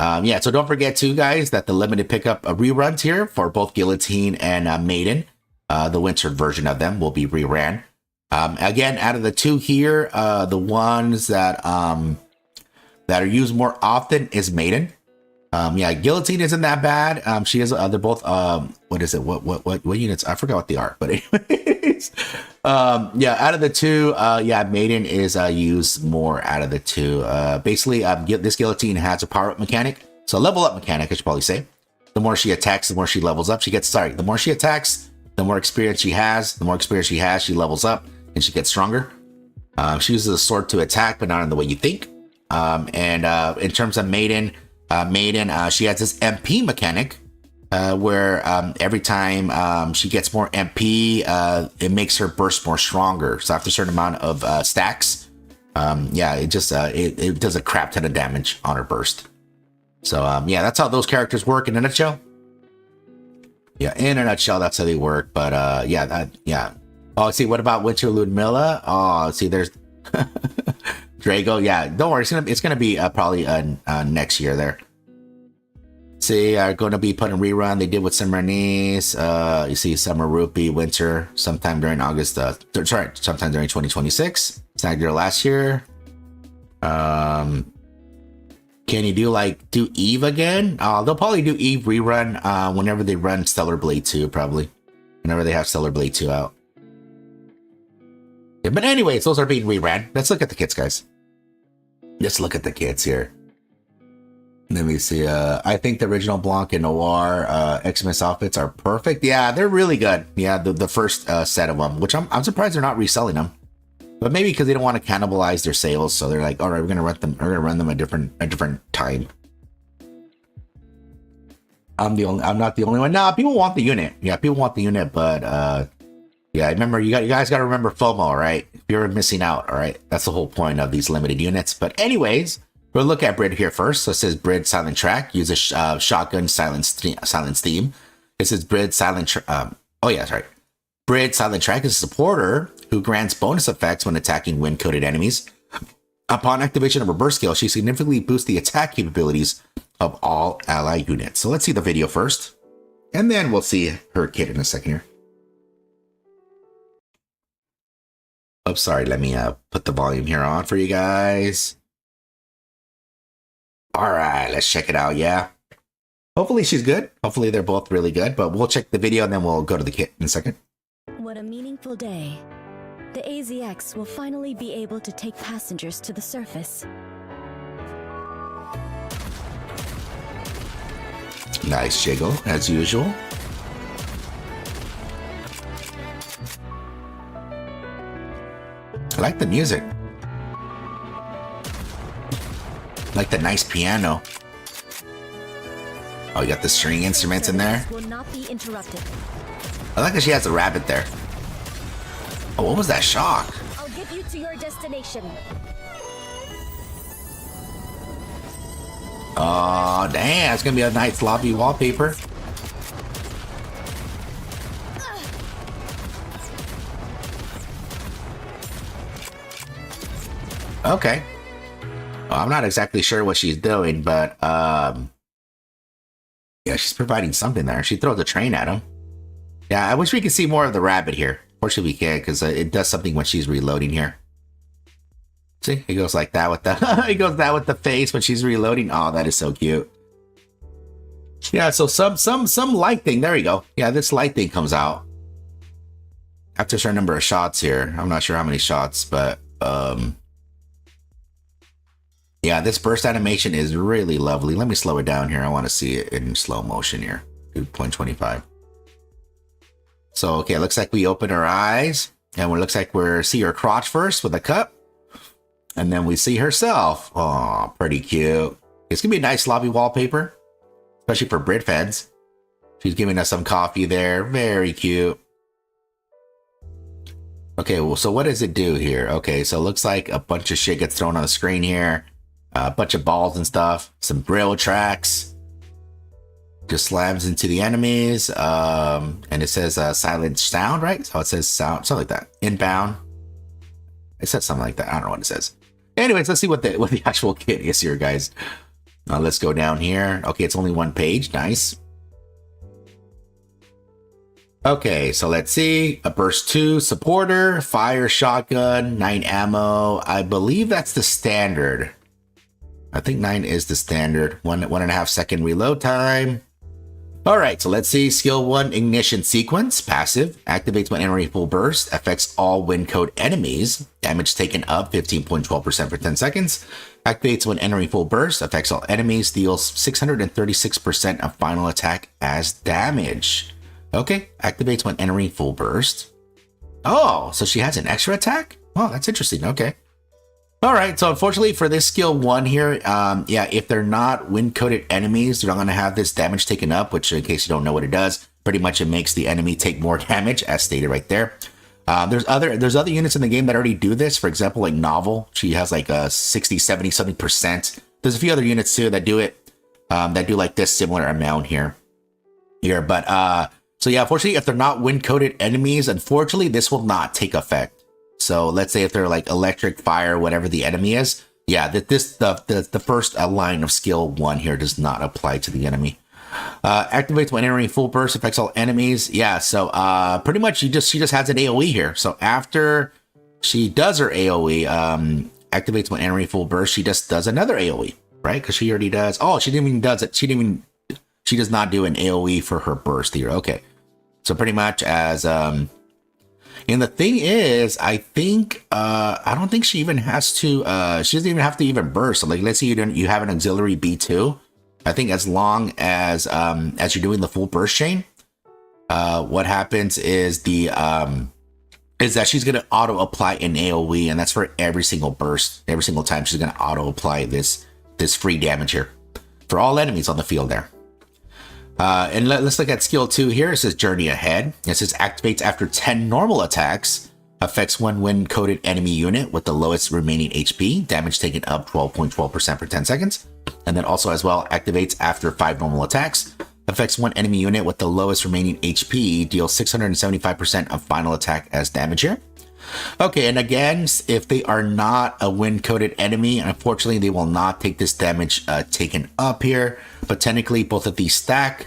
Yeah, so don't forget too, guys, that the limited pickup reruns here for both Guillotine and Maiden, the winter version of them will be reran. Again, out of the two here, the ones that are used more often is Maiden. Yeah, Guillotine isn't that bad. She is. They're both. What is it? What units? I forgot what they are. But anyways, yeah. Out of the two, yeah, Maiden is used more out of the two. Basically, this Guillotine has a power up mechanic, so level up mechanic, I should probably say. The more she attacks, the more she levels up. The more she attacks, the more experience she has. The more experience she has, she levels up and she gets stronger. She uses a sword to attack, but not in the way you think. And in terms of Maiden. She has this MP mechanic where every time she gets more MP, it makes her burst more stronger. So after a certain amount of stacks, yeah, it just it does a crap ton of damage on her burst. So yeah, that's how those characters work in a nutshell. Yeah, in a nutshell, that's how they work. But yeah, yeah. Oh, see, what about Winter Ludmilla? Oh, see, there's Drago. Yeah, don't worry, it's gonna be probably next year there. See, are going to be putting rerun. They did with Summer Niece. You see, Summer Rupee, Winter, sometime during August. Sorry, sometime during 2026. Snagged her last year. Can you do Eve again? They'll probably do Eve rerun whenever they run Stellar Blade 2, probably. Whenever they have Stellar Blade 2 out. Yeah, but anyways, those are being reran. Let's look at the kits, guys. Let's look at the kits here. Let me see. I think the original Blanc and Noir Xmas outfits are perfect. Yeah, they're really good. Yeah, the first set of them, which I'm surprised they're not reselling them. But maybe because they don't want to cannibalize their sales, so they're like, all right, we're gonna run them a different time. I'm not the only one. Nah, people want the unit. Yeah, people want the unit, but Yeah, remember, you guys got to remember FOMO, right? You're missing out, all right? That's the whole point of these limited units. But anyways, we'll look at Brid here first. So it says Brid silent track, use a shotgun silence theme. This is Brid silent Brid silent track is a supporter who grants bonus effects when attacking wind-coated enemies. Upon activation of her burst skill, she significantly boosts the attack capabilities of all ally units. So let's see the video first, and then we'll see her kit in a second here. Oh, sorry. Let me put the volume here on for you guys. All right, let's check it out. Yeah. Hopefully she's good. Hopefully they're both really good, but we'll check the video and then we'll go to the kit in a second. What a meaningful day. The AZX will finally be able to take passengers to the surface. Nice jiggle, as usual. I like the music. I like the nice piano. Oh, you got the string instruments in there. Will not be interrupted. I like that she has a rabbit there. Oh, what was that shock? I'll get you to your destination. Oh, damn. It's going to be a nice lobby wallpaper. Okay. Well, I'm not exactly sure what she's doing, but yeah, she's providing something there. She throws a train at him. Yeah, I wish we could see more of the rabbit here. Fortunately, we can't because it does something when she's reloading here. See, it goes like that with the it goes that with the face when she's reloading. Oh, that is so cute. Yeah, so some light thing. There you go. Yeah, this light thing comes out after a certain number of shots here. I'm not sure how many shots, but yeah, this burst animation is really lovely. Let me slow it down here. I want to see it in slow motion here. 2.25. So, okay, it looks like we open our eyes, and it looks like we see her crotch first with a cup, and then we see herself. Oh, pretty cute. It's gonna be a nice lobby wallpaper, especially for Brid fans. She's giving us some coffee there. Very cute. Okay, well, so what does it do here? Okay, so it looks like a bunch of shit gets thrown on the screen here. A bunch of balls and stuff. Some braille tracks. Just slams into the enemies. And it says silent sound, right? So it says sound, something like that. Inbound. It says something like that. I don't know what it says. Anyways, let's see what the actual kit is here, guys. Let's go down here. Okay, it's only one page. Nice. Okay, so let's see. A burst 2 supporter, fire shotgun, 9 ammo. I believe that's the standard. I think 9 is the standard. 1.5 second reload time. All right, so let's see. Skill 1, ignition sequence, passive. Activates when entering full burst. Affects all wind code enemies. Damage taken up 15.12% for 10 seconds. Activates when entering full burst. Affects all enemies. Deals 636% of final attack as damage. Okay, activates when entering full burst. Oh, so she has an extra attack? Oh, that's interesting. Okay. All right, so unfortunately for this skill 1 here, yeah, if they're not wind-coated enemies, they're not going to have this damage taken up, which in case you don't know what it does, pretty much it makes the enemy take more damage, as stated right there. There's other units in the game that already do this. For example, like Novel, she has like a 60, 70, something percent. There's a few other units too that do it, that do like this similar amount here. But so yeah, unfortunately, if they're not wind-coated enemies, unfortunately, this will not take effect. So let's say if they're like electric, fire, whatever the enemy is, yeah, the first line of skill 1 here does not apply to the enemy. Activates when entering full burst, affects all enemies. Yeah, so pretty much she just has an AoE here. So after she does her AoE, activates when entering full burst, she just does another AoE, right? Because she already does. Oh, she didn't even does it. She does not do an AoE for her burst here. Okay, so pretty much as and the thing is, I think I don't think she even has to. She doesn't even have to even burst. So like, let's say you have an auxiliary B2. I think as long as you're doing the full burst chain, what happens is that she's gonna auto apply an AoE, and that's for every single burst. Every single time she's gonna auto apply this free damage here for all enemies on the field there. And let's look at skill 2 here. It says Journey Ahead. It says activates after 10 normal attacks. Affects one wind-coated enemy unit with the lowest remaining HP. Damage taken up 12.12% for 10 seconds. And then also as well, activates after 5 normal attacks. Affects one enemy unit with the lowest remaining HP. Deals 675% of final attack as damage here. Okay, and again, if they are not a wind-coated enemy, unfortunately, they will not take this damage taken up here. But technically, both of these stack.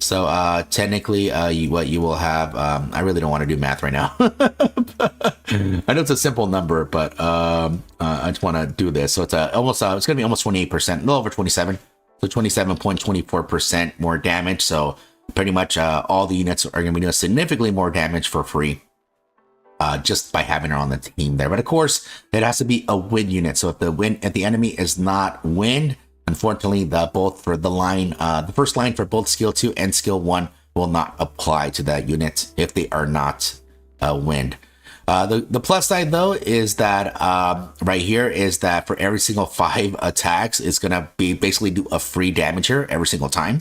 So technically, what you will have, I really don't want to do math right now. I know it's a simple number, but I just want to do this. So it's almost, it's going to be almost 28%, a little over 27. So 27.24% more damage. So pretty much all the units are going to be doing significantly more damage for free. Just by having her on the team there. But of course, it has to be a wind unit. So if the enemy is not wind, unfortunately, both for the line, the first line for both skill 2 and skill 1 will not apply to that unit if they are not wind. The plus side though is that right here is that for every single 5 attacks, it's gonna be basically do a free damage here every single time.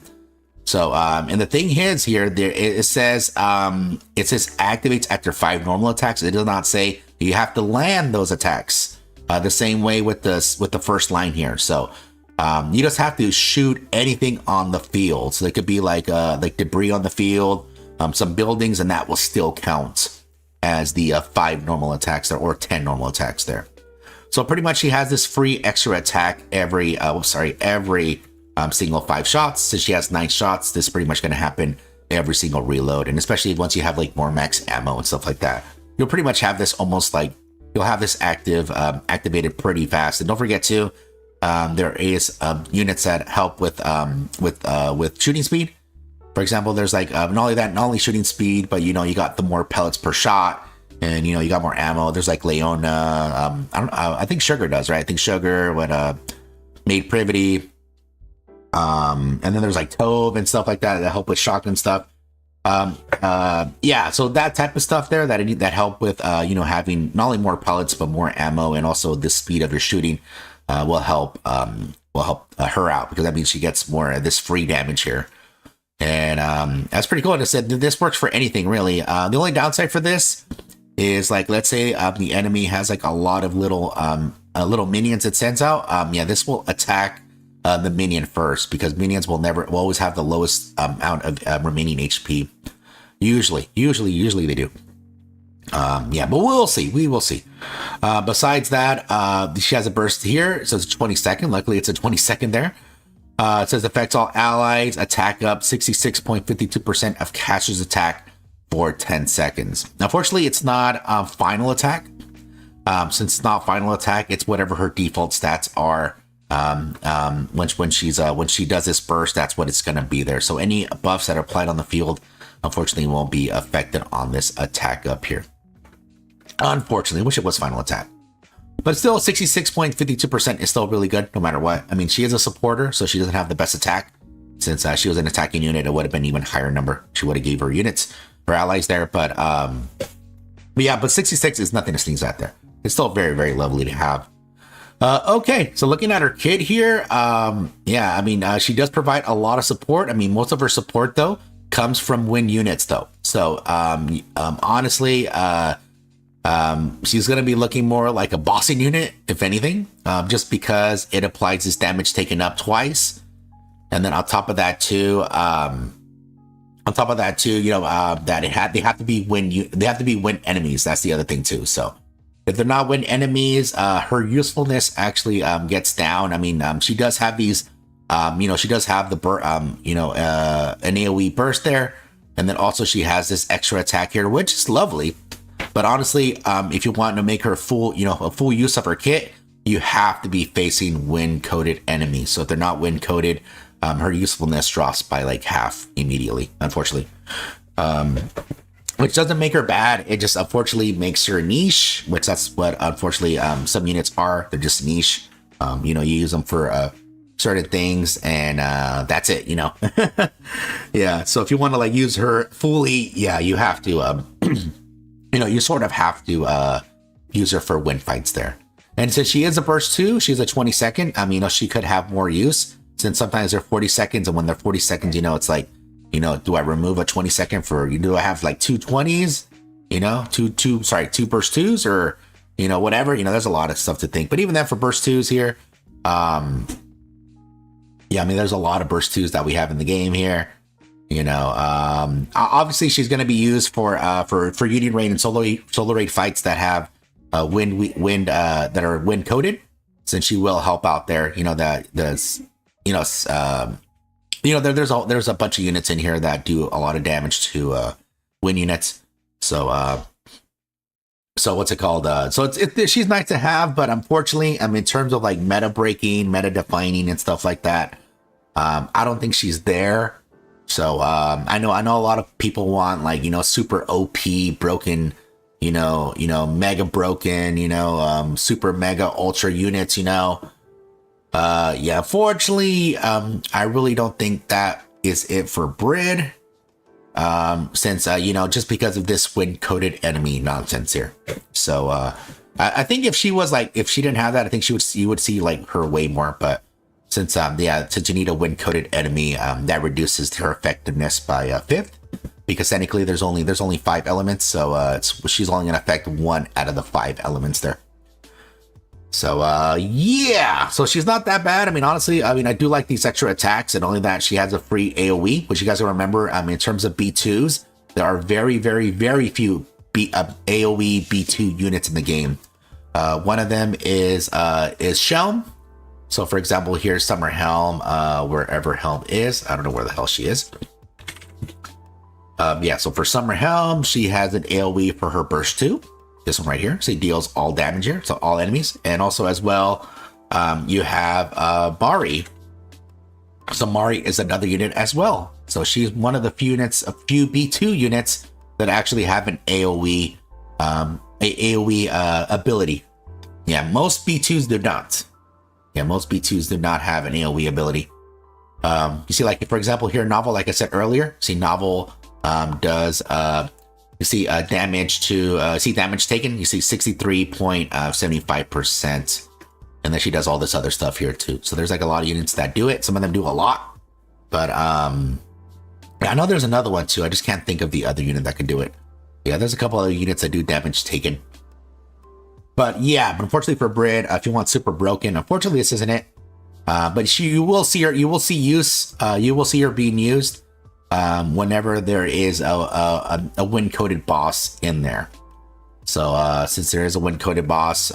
So and the thing is here, it says activates after 5 normal attacks. It does not say you have to land those attacks the same way with the first line here. So you just have to shoot anything on the field. So it could be like debris on the field, some buildings, and that will still count as the 5 normal attacks there, or 10 normal attacks there. So pretty much she has this free extra attack every single 5 shots. Since she has 9 shots, this is pretty much going to happen every single reload. And especially once you have like more max ammo and stuff like that, you'll pretty much have this almost like you'll have this activated pretty fast. And don't forget too, there is units that help with shooting speed. For example, there's like not only shooting speed, but you got the more pellets per shot, and you got more ammo. There's like Leona, I think Sugar does, right? I think Sugar made Privity. And then there's like Tove and stuff like that help with shotgun stuff. Yeah, so that type of stuff there that help with having not only more pellets but more ammo, and also the speed of your shooting will help her out, because that means she gets more of this free damage here. And that's pretty cool. And I said this works for anything really. The only downside for this is, like, let's say the enemy has like a lot of little minions it sends out. Yeah, this will attack the minion first, because minions will always have the lowest amount of remaining HP. Usually they do. Yeah, but we'll see. We will see. Besides that, she has a burst here, so it's a 20 second. Luckily, it's a 20 second there. It says affects all allies, attack up 66.52% of caster's attack for 10 seconds. Now, fortunately, it's not final attack. Since it's not final attack, it's whatever her default stats are. When she does this burst, that's what it's going to be there. So any buffs that are applied on the field, unfortunately, won't be affected on this attack up here. Unfortunately, I wish it was final attack. But still, 66.52% is still really good, no matter what. I mean, she is a supporter, so she doesn't have the best attack. Since she was an attacking unit, it would have been even higher number. She would have gave her units, her allies there. But yeah, but 66 is nothing to sneeze at there. It's still very, very lovely to have. Okay, so looking at her kit here, yeah, I mean, she does provide a lot of support. I mean, most of her support, though, comes from wind units, though. So, honestly, she's going to be looking more like a bossing unit, if anything, just because it applies this damage taken up twice. And then on top of that, too, that they have to be wind enemies. That's the other thing, too. So if they're not wind enemies, her usefulness actually gets down. I mean, she does have these, she does have the an AoE burst there, and then also she has this extra attack here, which is lovely. But honestly, if you want to make her a full use of her kit, you have to be facing wind-coated enemies. So if they're not wind-coated, her usefulness drops by like half immediately, unfortunately. Which doesn't make her bad. It just unfortunately makes her niche, which that's what unfortunately some units are. They're just niche. You use them for certain things, and that's it. Yeah. So if you want to like use her fully, yeah, you have to. You sort of have to use her for wind fights there. And since she is a burst 2, she's a 20 second. She could have more use, since sometimes they're 40 seconds, and when they're 40 seconds, it's like You know, do I remove a 20-second for, do I have like 2 20s? You know, two burst 2s, or, you know, whatever. You know, there's a lot of stuff to think. But even then, for burst 2s here, yeah, I mean, there's a lot of burst 2s that we have in the game here. You know, obviously she's going to be used for Union Raid and Solo Raid fights that have wind that are wind coated, since she will help out there. You know, there's a bunch of units in here that do a lot of damage to wind units. So what's it called? So she's nice to have, but unfortunately, I mean, in terms of like meta breaking, meta defining, and stuff like that, I don't think she's there. So I know a lot of people want, like, you know, super OP broken, you know, mega broken, you know, super mega ultra units, you know. Yeah, fortunately, I really don't think that is it for Brid. Since you know, just because of this wind coated enemy nonsense here. So I think if she didn't have that, I think you would see like her way more. But since you need a wind coated enemy, that reduces her effectiveness by 1/5, because technically there's only 5 elements, so she's only gonna affect 1 out of the 5 elements there. So yeah, so she's not that bad. I mean, honestly, I do like these extra attacks, and only that she has a free AoE, which you guys will remember. In terms of B2s, there are very, very, very few AoE B2 units in the game. One of them is Shelm. So for example, here's Summer Helm, wherever Helm is. I don't know where the hell she is. Yeah, so for Summer Helm, she has an AoE for her burst 2. This one right here. So it deals all damage here, so all enemies. And also as well, you have Mari. So Mari is another unit as well. So she's one of the few B2 units that actually have an AoE ability. Yeah, most B2s do not. Yeah, most B2s do not have an AoE ability. You see, like, for example, here, Novel, like I said earlier, see, Novel does, you see damage to, see damage taken, you see 63.75%. And then she does all this other stuff here too. So there's like a lot of units that do it. Some of them do a lot. But I know there's another one too. I just can't think of the other unit that can do it. Yeah, there's a couple other units that do damage taken. But yeah, but unfortunately for Brid, if you want super broken, unfortunately this isn't it. But you will see her being used whenever there is a wind coated boss in there. So since there is a wind coated boss,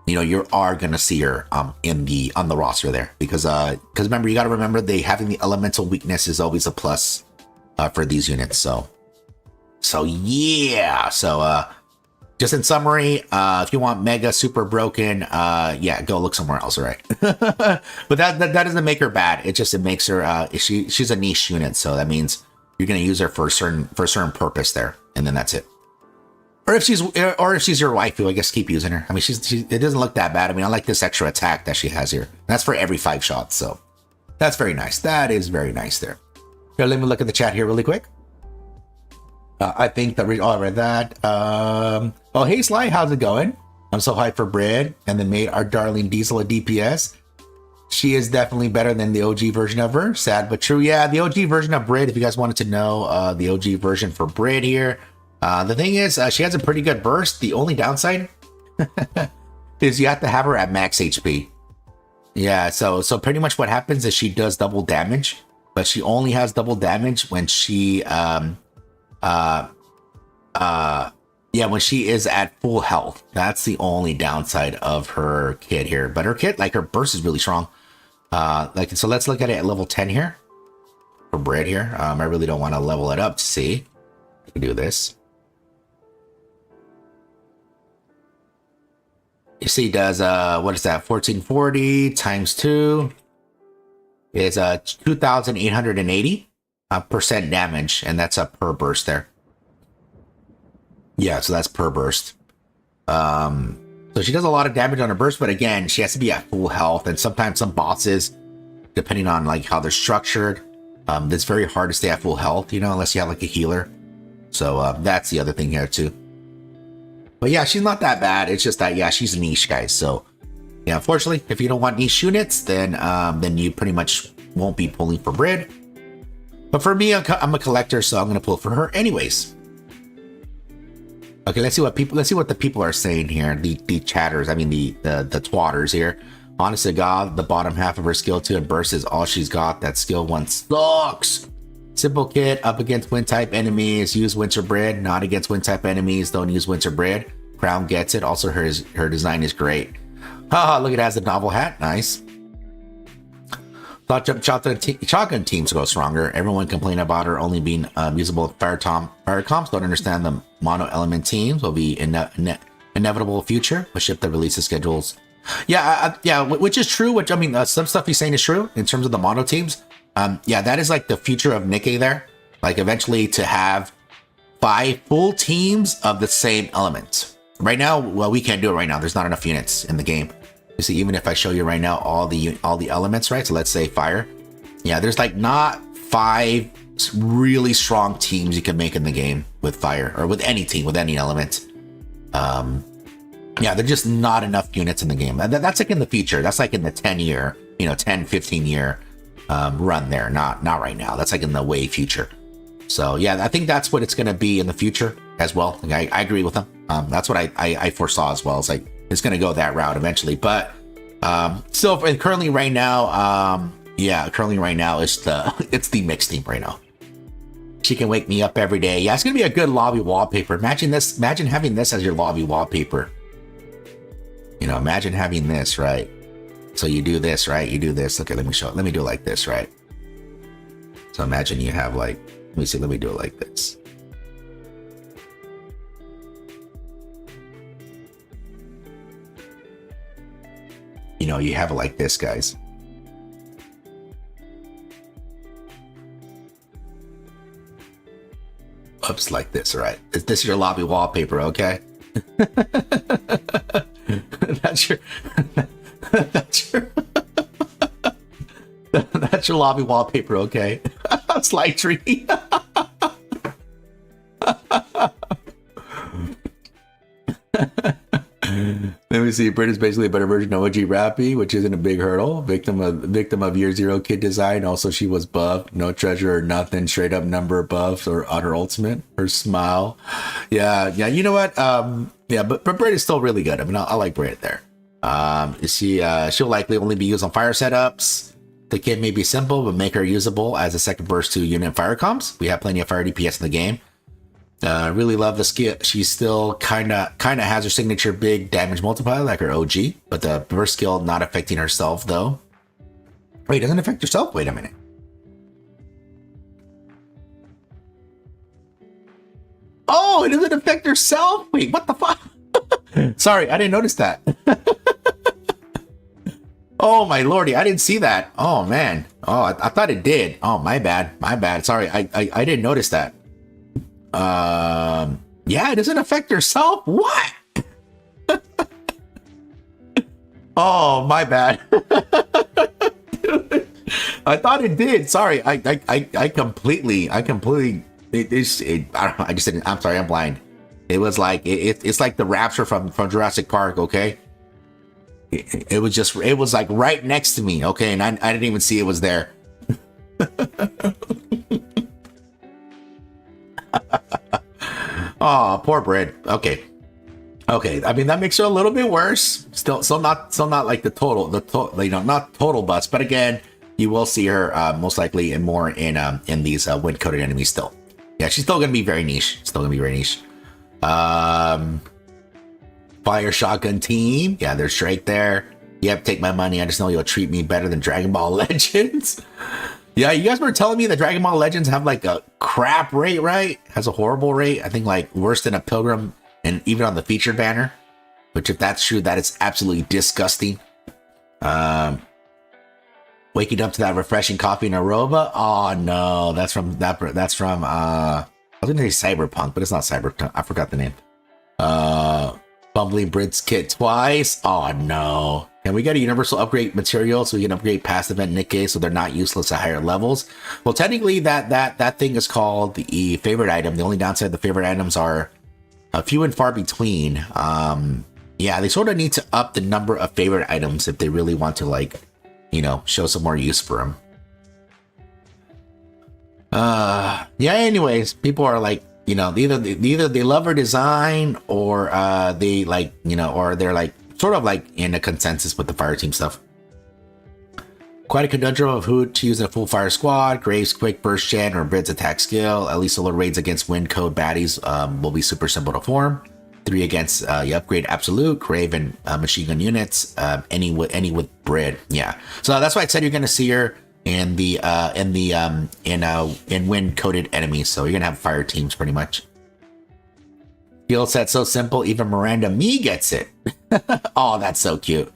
you know, you are gonna see her on the roster there, because remember, you got to remember, having the elemental weakness is always a plus for these units. So yeah, so just in summary, if you want mega super broken, yeah, go look somewhere else, all right? But that doesn't make her bad. It makes her she's a niche unit, so that means you're gonna use her for a certain purpose there, and then that's it. Or if she's your waifu, I guess keep using her. I mean, it doesn't look that bad. I mean, I like this extra attack that she has here. That's for every 5 shots, so that's very nice. That is very nice there. Here, let me look at the chat here really quick. I think that I read that. Oh, hey Sly, how's it going? I'm so hyped for Brid, and then made our darling Diesel a DPS. She is definitely better than the OG version of her. Sad but true. Yeah, the OG version of Brid. If you guys wanted to know, the OG version for Brid here. The thing is, she has a pretty good burst. The only downside is you have to have her at max HP. Yeah, so pretty much what happens is she does double damage, but she only has double damage when she when she is at full health. That's the only downside of her kit here. But her kit, like, her burst is really strong. So let's look at it at level 10 here for Brid here. I really don't want to level it up to see. I can do this. You see, does what is that? 1440 times 2 is 2,880 percent damage, and that's a per burst there. Yeah, so that's per burst. So she does a lot of damage on her burst, but again, she has to be at full health, and sometimes some bosses, depending on like how they're structured, it's very hard to stay at full health, you know, unless you have like a healer. So that's the other thing here too. But yeah, she's not that bad. It's just that, yeah, she's a niche, guys. So yeah, unfortunately, if you don't want niche units, then you pretty much won't be pulling for Brid. But for me, I'm a collector, so I'm gonna pull for her anyways. Okay, let's see what the people are saying here. The chatters, I mean the twatters here. Honest to God, the bottom half of her skill 2 and burst is all she's got. That skill 1 sucks. Simple kit up against wind type enemies. Use winter brid. Not against wind type enemies. Don't use winter brid. Crown gets it. Also, her design is great. Haha, look, it has a novel hat. Nice. Thought shotgun teams grow stronger. Everyone complained about her only being usable with fire comps. Don't understand the mono element teams will be inevitable future. A ship that releases schedules. Yeah, yeah, which is true. Which I mean, some stuff he's saying is true in terms of the mono teams. Yeah, that is like the future of Nikke there. Like eventually to have 5 full teams of the same element. Right now, well, we can't do it right now. There's not enough units in the game. You see, even if I show you right now all the elements, right? So let's say fire. Yeah, there's like not 5 really strong teams you can make in the game with fire or with any team, with any element. Yeah, there's just not enough units in the game. That's like in the future. That's like in the 10-year, 10, 15-year run there. Not right now. That's like in the way future. So yeah, I think that's what it's going to be in the future as well. Like, I agree with them. That's what I foresaw as well. It's like it's going to go that route eventually. But still, currently right now, yeah, currently right now it's the mixed team right now. She can wake me up every day. Yeah, it's going to be a good lobby wallpaper. Imagine this. Imagine having this as your lobby wallpaper. Imagine having this, right? So you do this, right? You do this. Okay, let me show it. Let me do it like this, right? So imagine you have like, let me see, let me do it like this. You have it like this, guys. Oops, like this, right? This is your lobby wallpaper, okay? That's your that's your lobby wallpaper, okay? Slide tree. Let me see. Brid is basically a better version of OG Rappy, which isn't a big hurdle. Victim of Year Zero kid design. Also, she was buffed. No treasure or nothing. Straight up number buffs or on her ultimate. Her smile. Yeah. You know what? Yeah, but Brid is still really good. I mean, I like Brid there. She'll likely only be used on fire setups. The kit may be simple, but make her usable as a second burst 2 unit fire comps. We have plenty of fire DPS in the game. Really love the skill. She still kind of has her signature big damage multiplier like her OG, but the burst skill not affecting herself though. Wait, doesn't affect herself? Wait a minute. Oh, it doesn't affect herself? Wait, what the fuck? Sorry, I didn't notice that. Oh my lordy, I didn't see that. Oh man. Oh, I thought it did. Oh, my bad. Sorry, I didn't notice that. Yeah, it doesn't affect herself. What? Oh, my bad. I thought it did. Sorry, I completely. I don't know. I just didn't. I'm sorry. I'm blind. It was like it's like the rapture from Jurassic Park. Okay. It was like right next to me. Okay, and I didn't even see it was there. Oh, poor Brid. Okay. I mean, that makes her a little bit worse. Still not like the total, not total bust. But again, you will see her most likely and more in these wind coated enemies still. Yeah, she's still gonna be very niche. Fire shotgun team. Yeah, they're straight there. Yep, take my money. I just know you'll treat me better than Dragon Ball Legends. Yeah, you guys were telling me that Dragon Ball Legends have like a crap rate, right? Has a horrible rate. I think like worse than a Pilgrim and even on the featured banner. Which if that's true, that is absolutely disgusting. Waking up to that refreshing coffee and aroma. Oh no, that's from I was gonna say Cyberpunk, but it's not Cyberpunk. I forgot the name. Bumbling Brid's kit twice. Oh no. And we got a universal upgrade material so we can upgrade past event Nikke so they're not useless at higher levels. Well, technically that thing is called the favorite item. The only downside, the favorite items are few and far between. Yeah, they sort of need to up the number of favorite items if they really want to, like, show some more use for them. Yeah, anyways, people are like, you know, either they love her design, or they like, you know, or they're like sort of like in a consensus with the fire team stuff. Quite a conundrum of who to use in a full fire squad. Graves quick burst gen or Brid's attack skill. At least solo raids against wind code baddies will be super simple to form. 3 against you upgrade absolute, grave, and machine gun units. Any with Brid. Yeah. So that's why I said you're gonna see her in the in wind coded enemies. So you're gonna have fire teams pretty much. Skill set so simple, even Miranda Me gets it. Oh, that's so cute.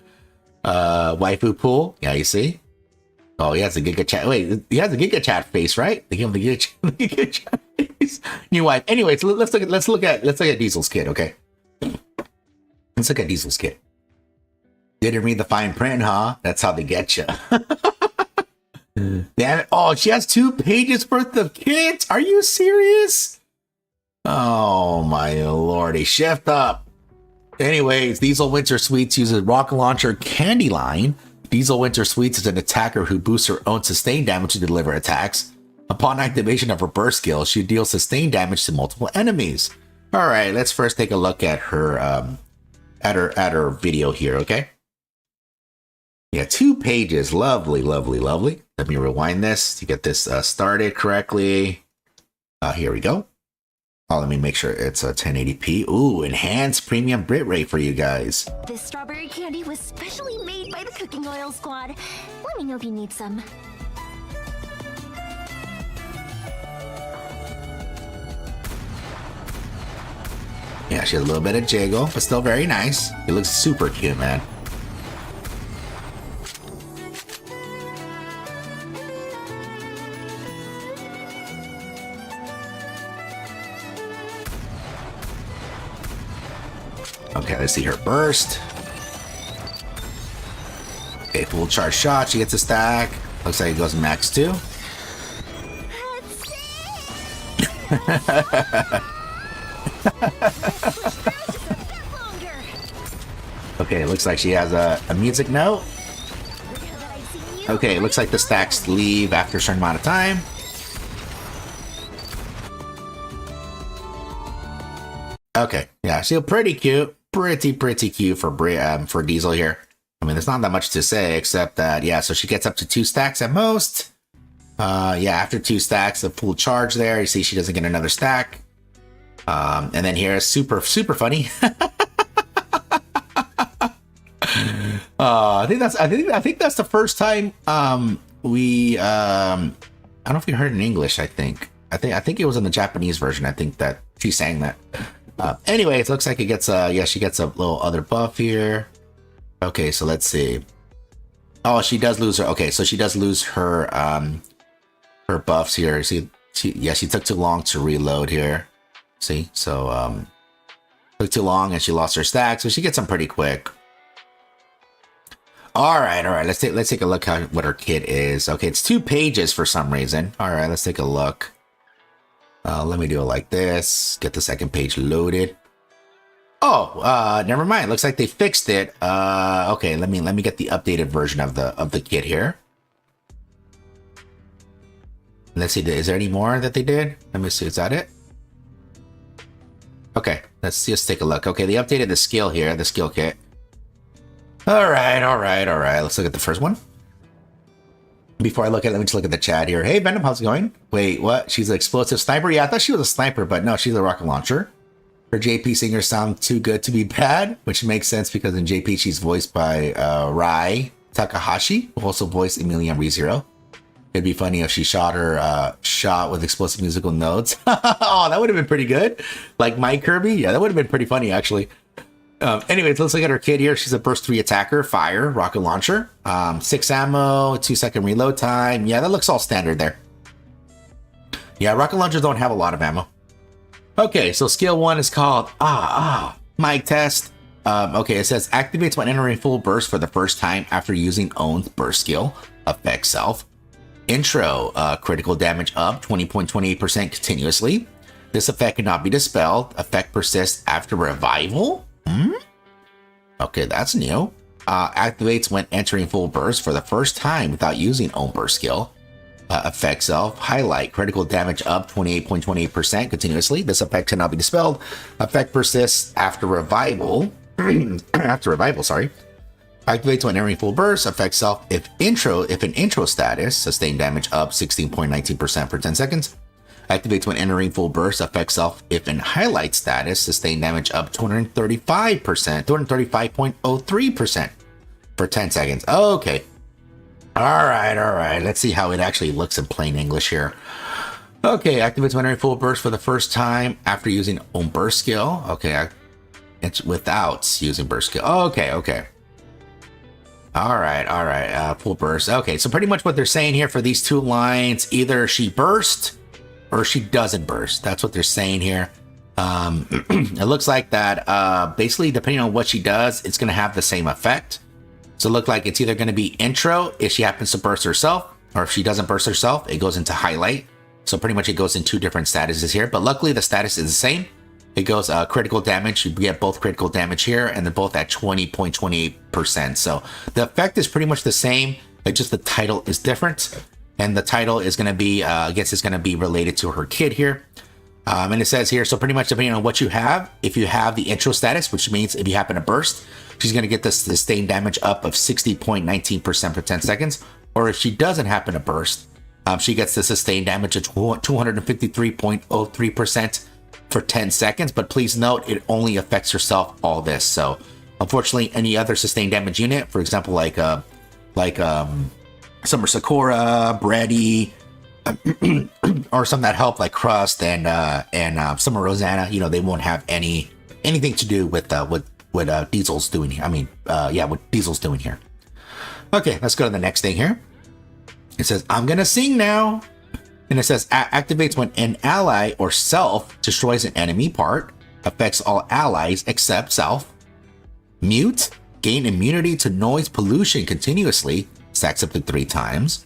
Waifu pool. Yeah, you see. Oh, he has a Giga Chat. Wait, he has a Giga Chat face, right? They give him the Giga Chat face. New wife. Anyway, so let's look at Diesel's kid. Okay, let's look at Diesel's kid. Didn't read the fine print, huh? That's how they get you. Damn it! Oh, she has 2 pages worth of kits. Are you serious? Oh my lordy, shift up. Anyways, Diesel Winter Sweets uses rocket launcher candy line. Diesel Winter Sweets is an attacker who boosts her own sustained damage to deliver attacks. Upon activation of her burst skill, she deals sustained damage to multiple enemies. All right, let's first take a look at her at her video here, okay? Yeah, 2 pages. Lovely, lovely, lovely. Let me rewind this to get this started correctly. Here we go. Oh, let me make sure it's a 1080p. Ooh, enhanced premium bitrate for you guys. This strawberry candy was specially made by the Cooking Oil Squad. Let me know if you need some. Yeah, she has a little bit of jiggle, but still very nice. It looks super cute, man. Okay, let's see her burst. Okay, full charge shot. She gets a stack. Looks like it goes max 2. Okay, looks like she has a music note. Okay, it looks like the stacks leave after a certain amount of time. Okay, yeah, she's pretty cute. Pretty cute for Diesel here. I mean, there's not that much to say except that, yeah, so she gets up to 2 stacks at most. Yeah, after 2 stacks of full charge there, you see she doesn't get another stack. And then here is super funny. I think that's the first time we I don't know if you heard it in English. I think it was in the Japanese version. I think that she sang that. Anyway, it looks like it gets yeah, she gets a little other buff here. Okay, so let's see. Oh, she does lose her. Okay, so she does lose her her buffs here. See, she took too long to reload here. See, so took too long and she lost her stack, so she gets them pretty quick. All right. Let's take a look at what her kit is. Okay, it's 2 pages for some reason. All right, let's take a look. Let me do it like this. Get the second page loaded. Oh, never mind. Looks like they fixed it. Okay, let me get the updated version of the kit here. Let's see. Is there any more that they did? Let me see. Is that it? Okay, let's just take a look. Okay, they updated the skill here, the skill kit. All right. Let's look at the first one. Before I look at it, let me just look at the chat here. Hey, Venom, how's it going? Wait, what? She's an explosive sniper? Yeah, I thought she was a sniper, but no, she's a rocket launcher. Her JP singers sound too good to be bad, which makes sense because in JP she's voiced by Rai Takahashi, who also voiced Emilia ReZero. It'd be funny if she shot her shot with explosive musical notes. Oh, that would have been pretty good. Like Mike Kirby? Yeah, that would have been pretty funny, actually. Anyways, let's look at her kit here. She's a burst 3 attacker, fire, rocket launcher, 6 ammo, 2-second reload time. Yeah, that looks all standard there. Yeah, rocket launchers don't have a lot of ammo. Okay, so skill 1 is called mic test. Okay, it says activates when entering full burst for the first time after using own burst skill. Effect self. Intro, critical damage up 20.28% continuously. This effect cannot be dispelled. Effect persists after revival. Okay, that's new. Activates when entering full burst for the first time without using own burst skill. effect self. Highlight, critical damage up 28.28% continuously. This effect cannot be dispelled. Effect persists after revival. After revival, sorry. Activates when entering full burst. Effect self if an intro status. Sustained damage up 16.19% for 10 seconds. Activates when entering full burst. Effect self if in highlight status. Sustained damage up 235%, 235.03% for 10 seconds. Okay. All right. Let's see how it actually looks in plain English here. Okay, activates when entering full burst for the first time after using own burst skill. Okay, it's without using burst skill. Okay. All right. Full burst. Okay, so pretty much what they're saying here for these two lines, either she burst or she doesn't burst. That's what they're saying here. It looks like that basically depending on what she does, it's going to have the same effect. So it looks like it's either going to be intro if she happens to burst herself, or if she doesn't burst herself, it goes into highlight. So pretty much it goes in two different statuses here, but luckily the status is the same. It goes critical damage. You get both critical damage here, and they're both at 20.28%. So the effect is pretty much the same. It's just the title is different, and the title is going to be, I guess, it's going to be related to her kid here. And it says here, so pretty much depending on what you have, if you have the intro status, which means if you happen to burst, she's going to get the sustained damage up of 60.19% for 10 seconds. Or if she doesn't happen to burst, she gets the sustained damage of 253.03% for 10 seconds. But please note, it only affects herself, all this. So unfortunately, any other sustained damage unit, for example, like Summer Sakura, Brady, or some that help like Crust and Summer Rosanna, you know, they won't have anything to do with what Diesel's doing here. I mean, what Diesel's doing here. Okay, let's go to the next thing here. It says, I'm gonna sing now. And it says, activates when an ally or self destroys an enemy part. Affects all allies except self. Mute, gain immunity to noise pollution continuously. Stacks up to 3 times.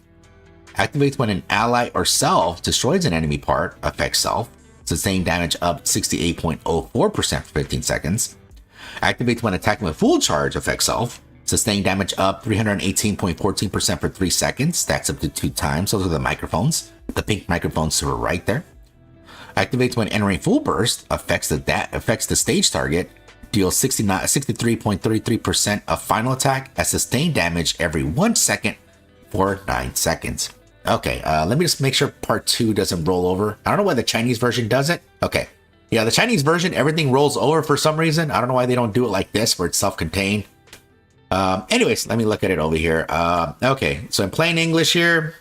Activates when an ally or self destroys an enemy part. Affects self. Sustained damage up 68.04% for 15 seconds. Activates when attacking with full charge. Affects self. Sustained damage up 318.14% for 3 seconds. Stacks up to 2 times. Those are the microphones. The pink microphones to the right there. Activates when entering full burst. Affects the stage target. Deals 63.33% of final attack at sustained damage every 1 second for 9 seconds. Okay, let me just make sure part 2 doesn't roll over. I don't know why the Chinese version does it. Okay, yeah, the Chinese version, everything rolls over for some reason. I don't know why they don't do it like this, where it's self-contained. Anyways, let me look at it over here. Okay, so in plain English here,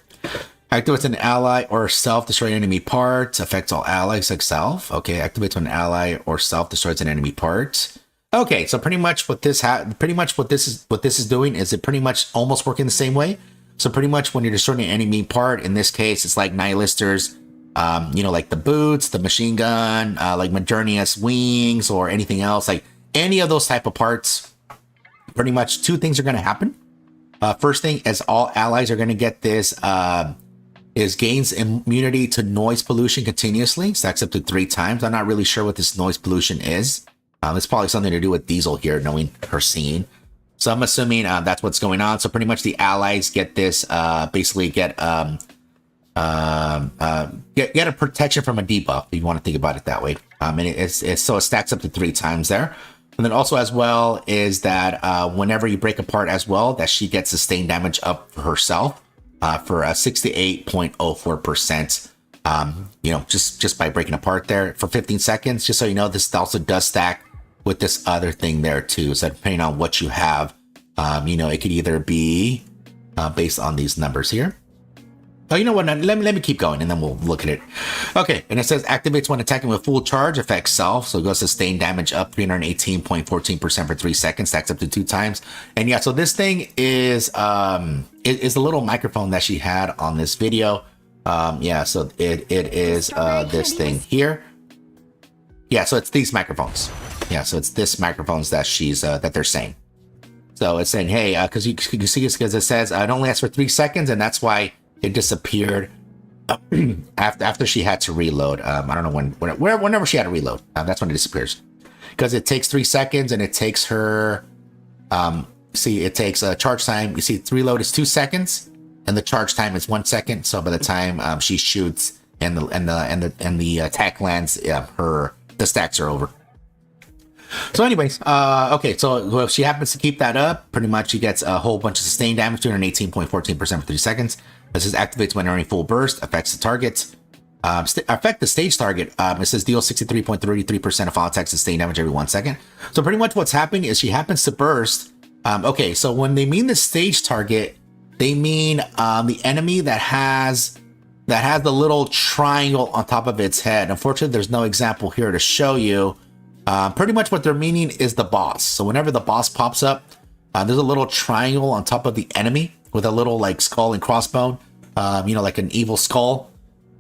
activates an ally or self destroy enemy parts. Affects all allies like self. Okay, activates when an ally or self destroys an enemy part. Okay, so pretty much what this is doing is it pretty much almost working the same way. So pretty much when you're destroying an enemy part, in this case, it's like Nihilisters, like the boots, the machine gun, like Modernius wings, or anything else, like any of those type of parts. Pretty much 2 things are going to happen. First thing is all allies are going to get this, is gains immunity to noise pollution continuously. Stacks up to 3 times. I'm not really sure what this noise pollution is. It's probably something to do with Diesel here, knowing her scene. So I'm assuming that's what's going on. So pretty much the allies get this, basically get a protection from a debuff, if you want to think about it that way. And so it stacks up to 3 times there. And then also as well is that whenever you break apart as well, that she gets sustained damage up for herself for 68.04%. Just by breaking apart there for 15 seconds. Just so you know, this also does stack with this other thing there too. So depending on what you have, it could either be based on these numbers here. Oh, you know what? Let me keep going and then we'll look at it. Okay, and it says activates when attacking with full charge. Affects self. So it goes sustained damage up 318.14% for 3 seconds. Stacks up to 2 times. And yeah, so this thing is the little microphone that she had on this video. So it is this thing here. Yeah, so it's these microphones. Yeah, so it's this microphones that that they're saying. So it's saying, hey, because you see this, because it says it only lasts for 3 seconds, and that's why it disappeared after she had to reload. I don't know whenever she had to reload. That's when it disappears, because it takes 3 seconds, and it takes her. It takes a charge time. You see, reload is 2 seconds, and the charge time is 1 second. So by the time she shoots and the attack lands, the stacks are over. So anyways, okay, so if she happens to keep that up, pretty much she gets a whole bunch of sustained damage, 218.14% for 3 seconds. This is activates when entering full burst, affects the target. Affect the stage target. It says deal 63.33% of all attack sustained damage every 1 second. So pretty much what's happening is she happens to burst. Okay, so when they mean the stage target, they mean the enemy that has the little triangle on top of its head. Unfortunately, there's no example here to show you. Pretty much what they're meaning is the boss. So whenever the boss pops up, there's a little triangle on top of the enemy with a little like skull and crossbone, like an evil skull.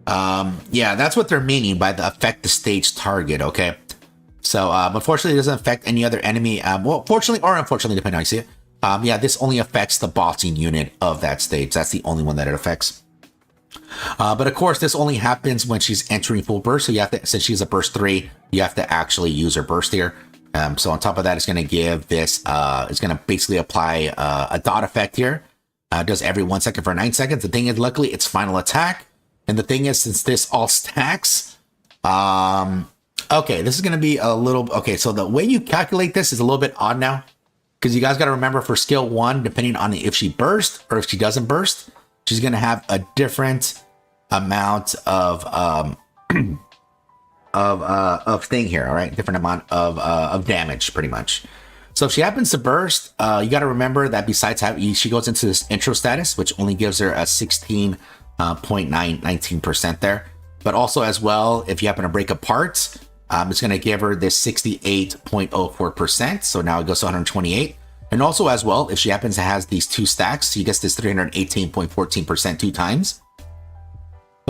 Yeah, that's what they're meaning by the affect the stage target. Okay, so unfortunately, it doesn't affect any other enemy. Well, fortunately or unfortunately, depending on how you see it. Yeah, this only affects the bossing unit of that stage. That's the only one that it affects. But of course, this only happens when she's entering full burst. So you have to, since she's a burst 3, you have to actually use her burst here. So on top of that, it's going to give this, it's going to basically apply a dot effect here. Does every 1 second for 9 seconds. The thing is, luckily, it's final attack. And the thing is, since this all stacks, okay, this is going to be a little, okay, so the way you calculate this is a little bit odd now. Because you guys got to remember for skill 1, depending on if she bursts or if she doesn't burst, she's going to have a different amount of thing here, all right? Different amount of damage, pretty much. So if she happens to burst, you got to remember that besides how she goes into this intro status, which only gives her a 16.19% there. But also as well, if you happen to break apart, it's going to give her this 68.04%. So now it goes to 128. And also as well, if she happens to has these 2 stacks, she gets this 318.14% 2 times.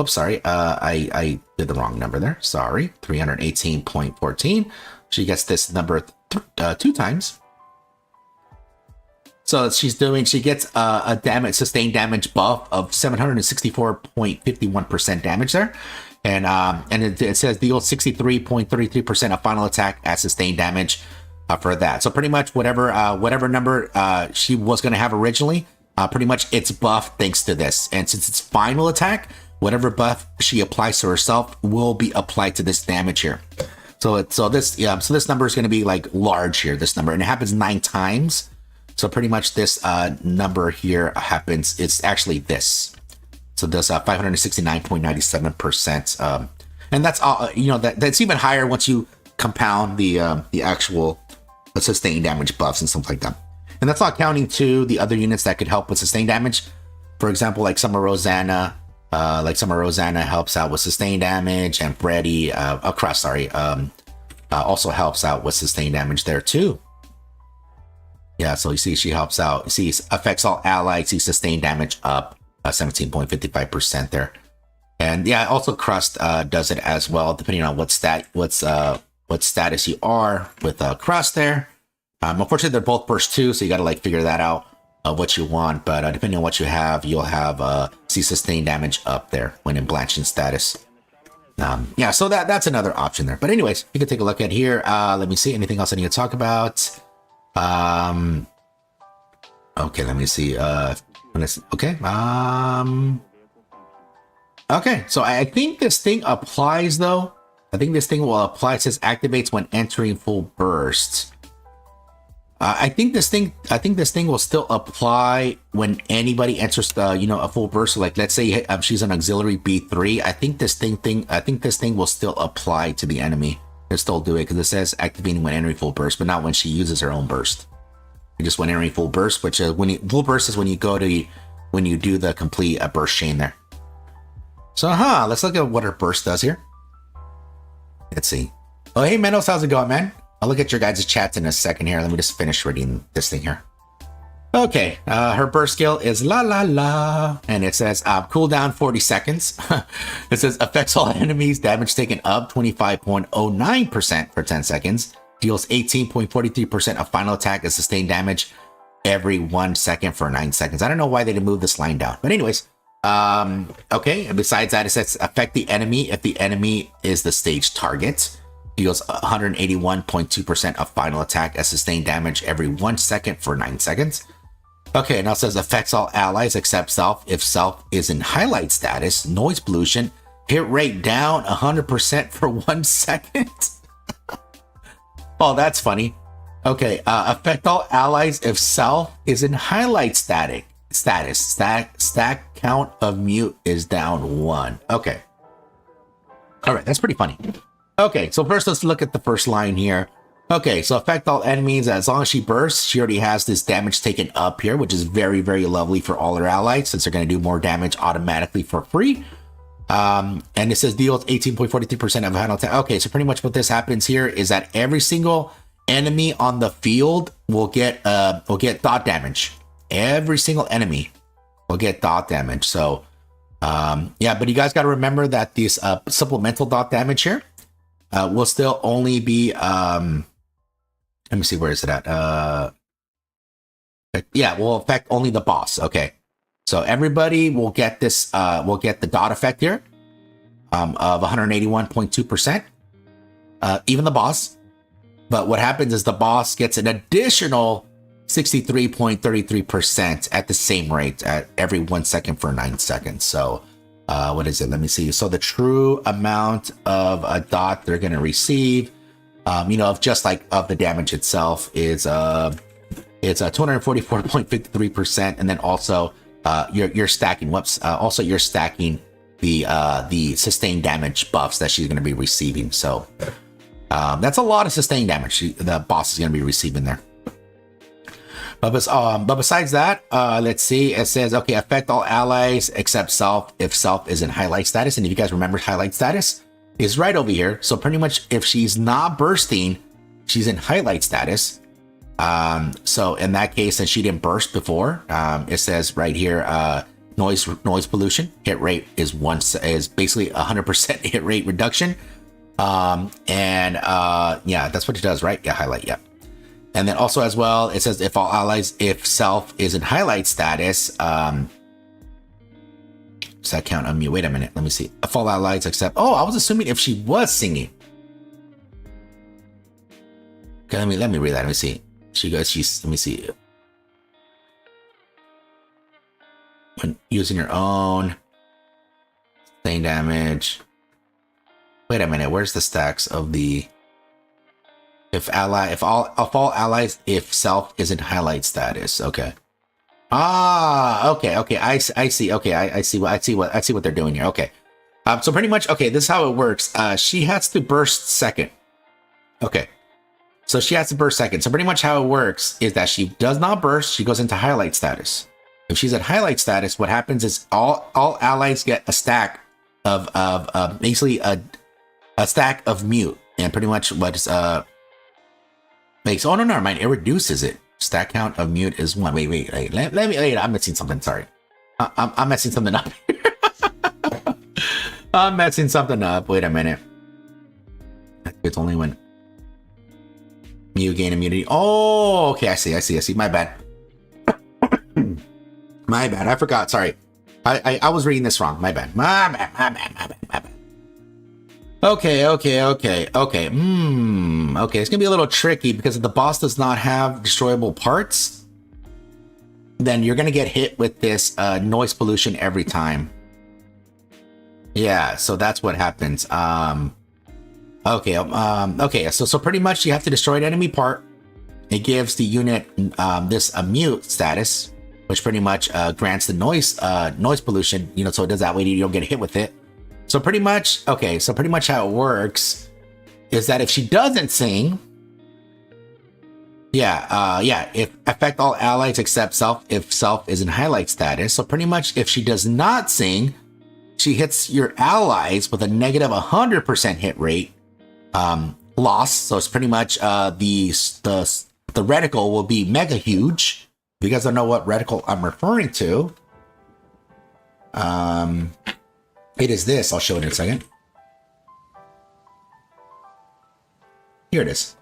Oops, sorry. I did the wrong number there. Sorry. 318.14. She gets this number 2 times. So she gets a sustained damage buff of 764.51% damage there. And it says deal 63.33% of final attack at sustained damage for that. So pretty much whatever number she was going to have originally, pretty much it's buff thanks to this. And since it's final attack, whatever buff she applies to herself will be applied to this damage here. So this number is going to be like large here, this number, and it happens 9 times. So pretty much this number here happens, it's actually this. So this 569.97%. And that's all, that's even higher once you compound the actual sustained damage buffs and stuff like that. And that's not counting to the other units that could help with sustained damage. For example, like Summer Rosanna helps out with sustained damage, and Freddy, also helps out with sustained damage there too. Yeah, so you see she helps out. You see, affects all allies. See sustained damage up 17.55% there. And yeah, also Crust does it as well, depending on what status you are with Crust there. Unfortunately, they're both burst 2, so you got to like figure that out what you want. But depending on what you have, you'll have see sustained damage up there when in blanching status. Yeah, so that's another option there. But anyways, you can take a look at here. Let me see. Anything else I need to talk about? Okay, let me see. Okay. Okay, so I think this thing applies though. I think this thing will apply. It says activates when entering full burst. I think this thing will still apply when anybody enters a full burst. So like, let's say she's an auxiliary B3. I think this thing will still apply to the enemy. They'll still do it because it says activating when entering full burst, but not when she uses her own burst. Just when entering full burst, which full burst is when you do the complete burst chain there. So let's look at what her burst does here. Let's see. Oh, hey Menos, how's it going, man? I'll look at your guys' chats in a second here. Let me just finish reading this thing here. Okay, her burst skill is la la la, and it says cooldown 40 seconds. It says affects all enemies, damage taken up 25.09% for 10 seconds. Deals 18.43% of final attack as sustained damage every 1 second for 9 seconds. I don't know why they didn't move this line down, but anyways, okay. And besides that, it says affect the enemy if the enemy is the stage target. Deals 181.2% of final attack as sustained damage every 1 second for 9 seconds. Okay, now it says affects all allies except self if self is in highlight status. Noise pollution. Hit rate down 100% for 1 second. Oh, that's funny. Okay, affect all allies if self is in highlight status. Stack count of mute is down 1. Okay. All right, that's pretty funny. Okay, so first let's look at the first line here. Okay, so affect all enemies. As long as she bursts, she already has this damage taken up here, which is very, very lovely for all her allies since they're going to do more damage automatically for free. And it says deals 18.43% of handle attack. Okay, so pretty much what this happens here is that every single enemy on the field will get dot damage. Every single enemy will get dot damage. So yeah, but you guys got to remember that this supplemental dot damage here will still only be let me see, where is it at? Yeah, will affect only the boss. Okay, so everybody will get this will get the dot effect here of 181.2%, even the boss. But what happens is the boss gets an additional 63.33% at the same rate at every 1 second for 9 seconds. So what is it? Let me see. So the true amount of a dot they're going to receive, you know, of just like of the damage itself is it's 244.53%, and then also you're stacking. Whoops. Also you're stacking the sustained damage buffs that she's going to be receiving. So that's a lot of sustained damage the boss is going to be receiving there. But besides that, let's see. It says, okay, affect all allies except self if self is in highlight status. And if you guys remember, highlight status is right over here. So pretty much if she's not bursting, she's in highlight status. So in that case, since she didn't burst before, it says right here, noise pollution hit rate is basically 100% hit rate reduction. Yeah, that's what it does, right? Yeah, highlight, yeah. And then also as well, it says if all allies, if self is in highlight status, does that count on me? Wait a minute, let me see. If all allies except, oh, I was assuming if she was singing. Okay, let me read that. Let me see. Let me see. When using your own sustained damage. Wait a minute, where's the stacks of the if all allies if self is in highlight status? Okay. Okay. I see. Okay, I see what they're doing here. Okay. So pretty much, okay, this is how it works. She has to burst second. Okay. So she has to burst second. So pretty much how it works is that she does not burst, she goes into highlight status. If she's at highlight status, what happens is all allies get a stack of basically a stack of mute, and pretty much what is makes, oh no, never mind, it reduces it. Stack count of mute is 1. Wait, let me I'm messing something, sorry. I'm messing something up. I'm messing something up. Wait a minute. It's only when you gain immunity. Oh, okay, I see. My bad. My bad. I forgot. Sorry. I was reading this wrong. My bad. My bad. Okay. Okay, it's gonna be a little tricky because if the boss does not have destroyable parts, then you're gonna get hit with this noise pollution every time. Yeah, so that's what happens. Okay, so pretty much you have to destroy an enemy part. It gives the unit this mute status, which pretty much grants the noise pollution, you know, so it does that way you don't get hit with it. So pretty much, okay, so pretty much how it works is that if she doesn't sing, if affect all allies except self if self is in highlight status. So pretty much if she does not sing, she hits your allies with a negative 100% hit rate loss. So it's pretty much the reticle will be mega huge. If you guys don't know what reticle I'm referring to, it is this. I'll show it in a second. Here it is.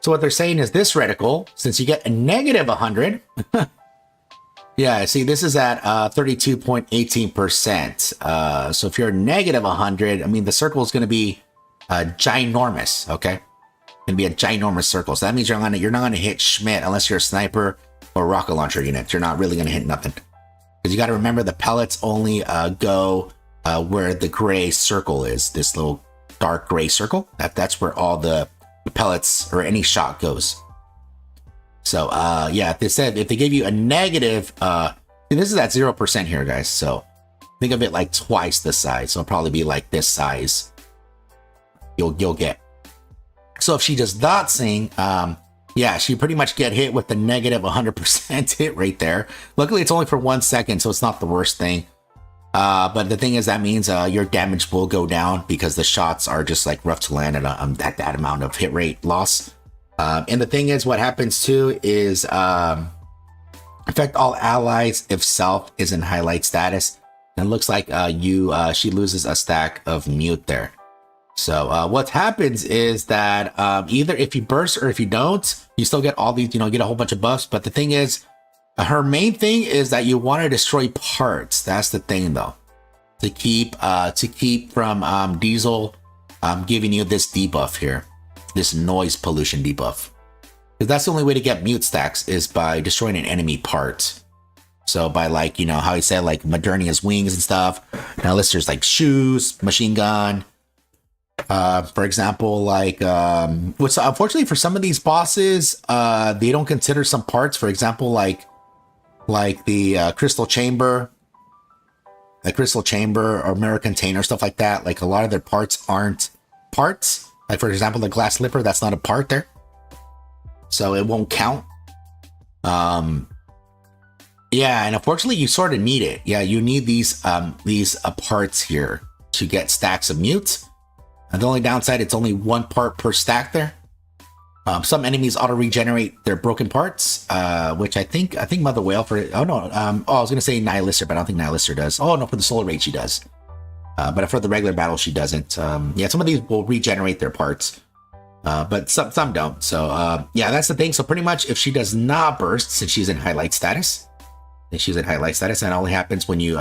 So what they're saying is this reticle, since you get a negative 100, yeah, see, this is at 32.18%. So if you're negative 100, I mean, the circle is going to be ginormous, okay? Going to be a ginormous circle. So that means you're not going to hit Schmidt unless you're a sniper or rocket launcher units. You're not really going to hit nothing. Because you got to remember the pellets only go where the gray circle is. This little dark gray circle. That's where all the pellets or any shot goes. So yeah, if they said if they gave you a negative, this is at 0% here, guys. So think of it like twice the size. So it'll probably be like this size. You'll get. So if she does not sing, yeah, she pretty much get hit with the negative 100% hit rate there. Luckily, it's only for 1 second, so it's not the worst thing. But the thing is, that means your damage will go down because the shots are just like rough to land at that amount of hit rate loss. And the thing is, what happens too is affect all allies if self is in highlight status. And it looks like she loses a stack of mute there. So what happens is that either if you burst or if you don't, you still get all these, get a whole bunch of buffs. But the thing is, her main thing is that you want to destroy parts. That's the thing, though, to keep from Diesel giving you this debuff here, this noise pollution debuff. Because that's the only way to get mute stacks is by destroying an enemy part. So by like, how he said, like Modernia's wings and stuff. Now there's like shoes, machine gun. For example, like, which unfortunately for some of these bosses, they don't consider some parts. For example, like the crystal chamber or mirror container, stuff like that. Like a lot of their parts aren't parts. Like for example, the glass slipper, that's not a part there, so it won't count. Yeah, and unfortunately, you sort of need it. Yeah, you need these parts here to get stacks of mute. And the only downside, it's only 1 part per stack there. Some enemies auto regenerate their broken parts, which I think Mother Whale for I was gonna say Nihilister, but I don't think Nihilister does. Oh no, for the Solar Raid she does. But for the regular battle she doesn't. Yeah, some of these will regenerate their parts, but some don't. So yeah, that's the thing. So pretty much, if she does not burst, since she's in highlight status, and it only happens when you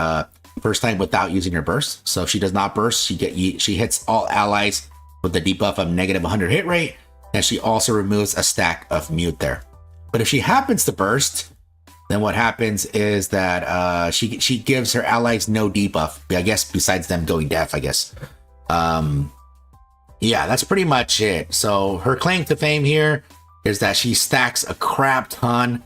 first time without using your burst. So if she does not burst, she hits all allies with the debuff of negative 100 hit rate, and she also removes a stack of mute there. But if she happens to burst, then what happens is that she gives her allies no debuff, I guess, besides them going deaf, I guess. Yeah, that's pretty much it. So her claim to fame here is that she stacks a crap ton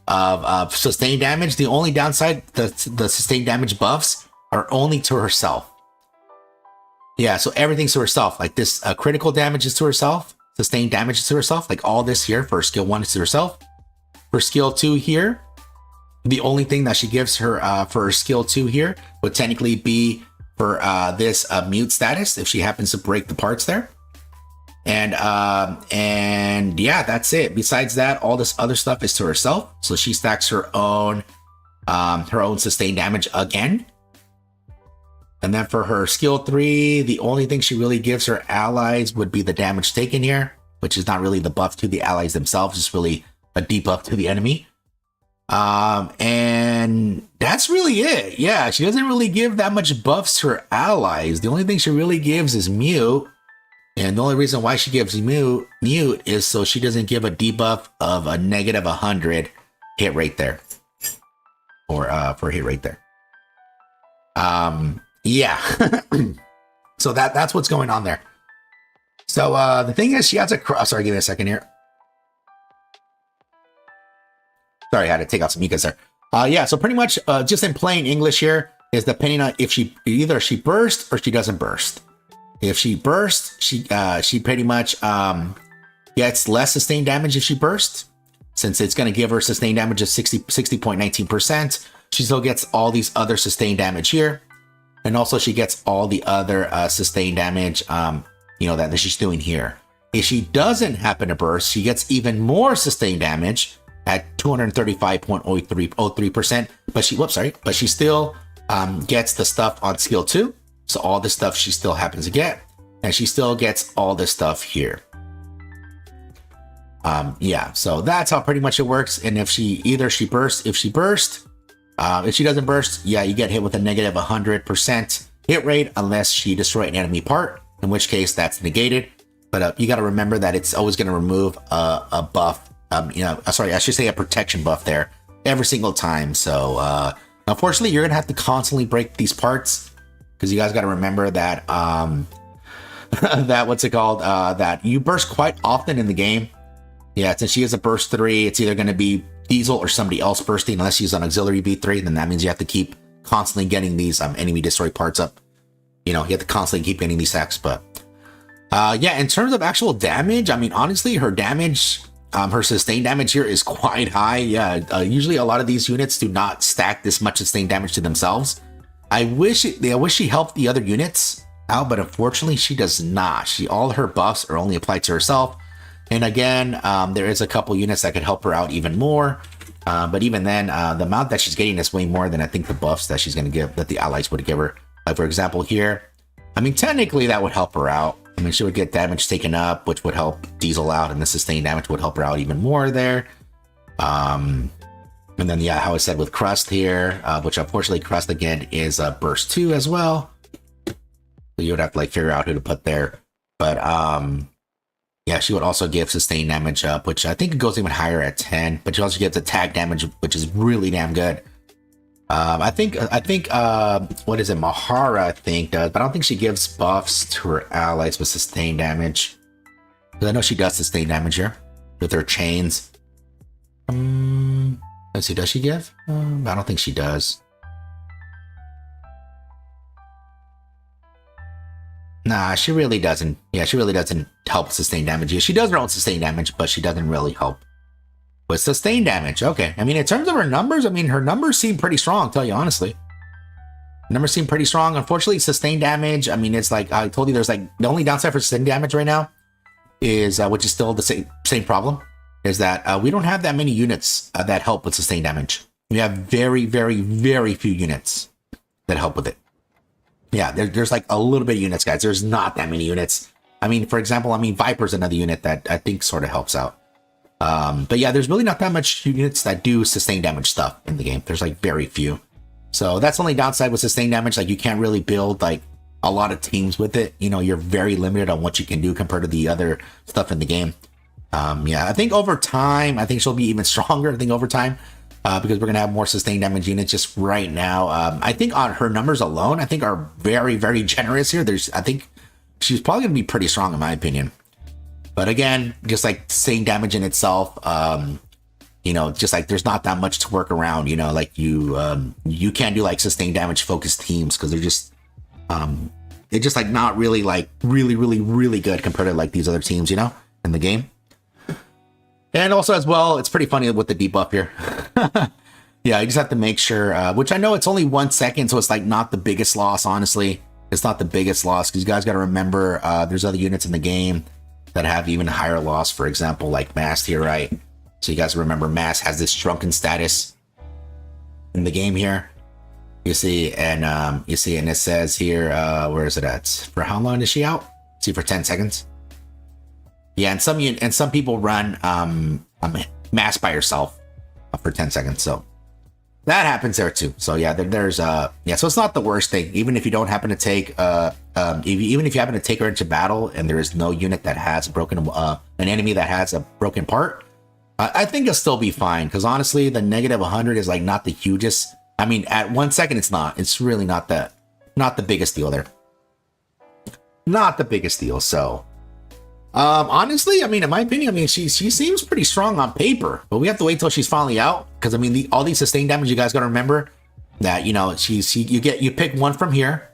of sustained damage. The only downside, the sustained damage buffs are only to herself. Yeah, so everything's to herself. Like this critical damage is to herself, sustained damage is to herself. Like all this here for skill 1 is to herself. For skill 2 here, the only thing that she gives her for her skill 2 here would technically be for this mute status if she happens to break the parts there. And yeah, that's it. Besides that, all this other stuff is to herself. So she stacks her own sustained damage again. And then for her skill 3, the only thing she really gives her allies would be the damage taken here, which is not really the buff to the allies themselves. It's really a debuff to the enemy. And that's really it. Yeah, she doesn't really give that much buffs to her allies. The only thing she really gives is mute. And the only reason why she gives mute is so she doesn't give a debuff of a negative 100 hit rate there. Or for hit rate there. Yeah. So that's what's going on there. So the thing is, she has sorry, give me a second here. Sorry, I had to take out some mucus there. Yeah, so pretty much just in plain English here is depending on if she bursts or she doesn't burst. If she bursts, she pretty much gets less sustained damage if she bursts, since it's going to give her sustained damage of 60.19%. She still gets all these other sustained damage here, and also she gets all the other sustained damage, that she's doing here. If she doesn't happen to burst, she gets even more sustained damage at 235.03%. But she still gets the stuff on skill 2. So all this stuff she still happens to get, and she still gets all this stuff here. Yeah, so that's how pretty much it works. And if she bursts, if she doesn't burst, yeah, you get hit with a negative 100% hit rate unless she destroys an enemy part, in which case that's negated. But you got to remember that it's always going to remove a buff you know, sorry, I should say a protection buff there every single time. So unfortunately, you're gonna have to constantly break these parts because you guys got to remember that that what's it called? That you burst quite often in the game. Yeah, since she is a burst 3, it's either going to be Diesel or somebody else bursting, unless she's an auxiliary V3. Then that means you have to keep constantly getting these enemy destroy parts up. You know, you have to constantly keep getting these sacks. But yeah, in terms of actual damage, I mean, honestly, her damage, her sustained damage here is quite high. Yeah, usually a lot of these units do not stack this much sustained damage to themselves. I wish she helped the other units out, but unfortunately, she does not. All her buffs are only applied to herself. And again, there is a couple units that could help her out even more. But even then, the amount that she's getting is way more than I think the buffs that she's going to give, that the allies would give her. Like, for example, here, I mean, technically that would help her out. I mean, she would get damage taken up, which would help Diesel out, and the sustained damage would help her out even more there. And then, yeah, how I said with Crust here, which unfortunately Crust again is a burst 2 as well. So you would have to like figure out who to put there. But yeah, she would also give sustained damage up, which I think it goes even higher at 10. But she also gives attack damage, which is really damn good. I think what is it, Mahara I think does, but I don't think she gives buffs to her allies with sustained damage. Because I know she does sustained damage here with her chains. Let's see, does she give? I don't think she does. Nah, she really doesn't. Yeah, she really doesn't help sustain damage. Yeah, she does her own sustain damage, but she doesn't really help with sustain damage. Okay, I mean, in terms of her numbers, I mean, her numbers seem pretty strong, I'll tell you honestly. Numbers seem pretty strong. Unfortunately, sustain damage, I mean, it's like, I told you there's like, the only downside for sustain damage right now is, which is still the same problem, is that we don't have that many units that help with sustain damage. We have very, very, very few units that help with it. Yeah, there's like a little bit of units, guys. There's not that many units. I mean, for example, I mean, Viper's another unit that I think sort of helps out. But yeah, there's really not that much units that do sustain damage stuff in the game. There's like very few. So that's the only downside with sustain damage. Like you can't really build like a lot of teams with it. You know, you're very limited on what you can do compared to the other stuff in the game. Yeah, I think over time, I think she'll be even stronger. I think over time. Because we're going to have more sustained damage units just right now. I think on her numbers alone, I think are very, very generous here. I think she's probably going to be pretty strong in my opinion. But again, just like sustained damage in itself, you know, just like there's not that much to work around, you know, like you can't do like sustained damage focused teams because they're just like not really like really good compared to like these other teams, you know, in the game. And also as well, it's pretty funny with the debuff here. Yeah, you just have to make sure, which I know it's only 1 second, so it's like not the biggest loss, honestly. It's not the biggest loss because you guys got to remember there's other units in the game that have even higher loss, for example, like Mast here, right? So you guys remember Mast has this shrunken status in the game here. You see, and it says here, where is it at? For how long is she out? See, for 10 seconds. Yeah, and some people run Mast by herself for 10 seconds, so that happens there too. So yeah, there's so it's not the worst thing. Even if you don't happen to take even if you happen to take her into battle and there is no unit that has a broken an enemy that has a broken part, I think you'll still be fine. Because honestly, the negative 100 is like not the hugest. I mean, at 1 second, it's not. It's really not the biggest deal there. Not the biggest deal. So. Honestly, I mean, in my opinion, I mean, she seems pretty strong on paper, but we have to wait till she's finally out. Because I mean, all these sustained damage, you guys got to remember that, you know, you pick one from here,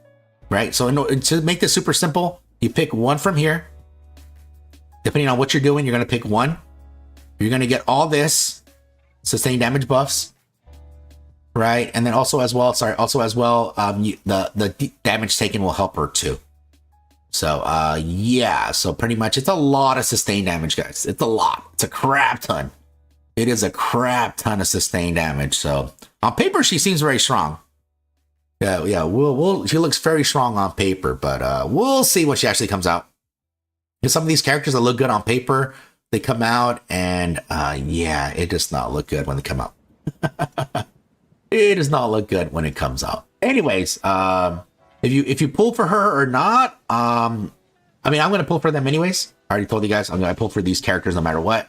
right? So to make this super simple, you pick one from here. Depending on what you're doing, you're going to pick one. You're going to get all this sustained damage buffs, right? And then also as well, the damage taken will help her too. So, yeah, so pretty much it's a lot of sustained damage, guys. It's a lot. It's a crap ton. It is a crap ton of sustained damage. So, on paper, she seems very strong. Yeah, she looks very strong on paper, but we'll see when she actually comes out. Because some of these characters that look good on paper, they come out, and yeah, it does not look good when they come out. It does not look good when it comes out. Anyways, if you pull for her or not, I mean, I'm going to pull for them anyways. I already told you guys, I'm going to pull for these characters no matter what.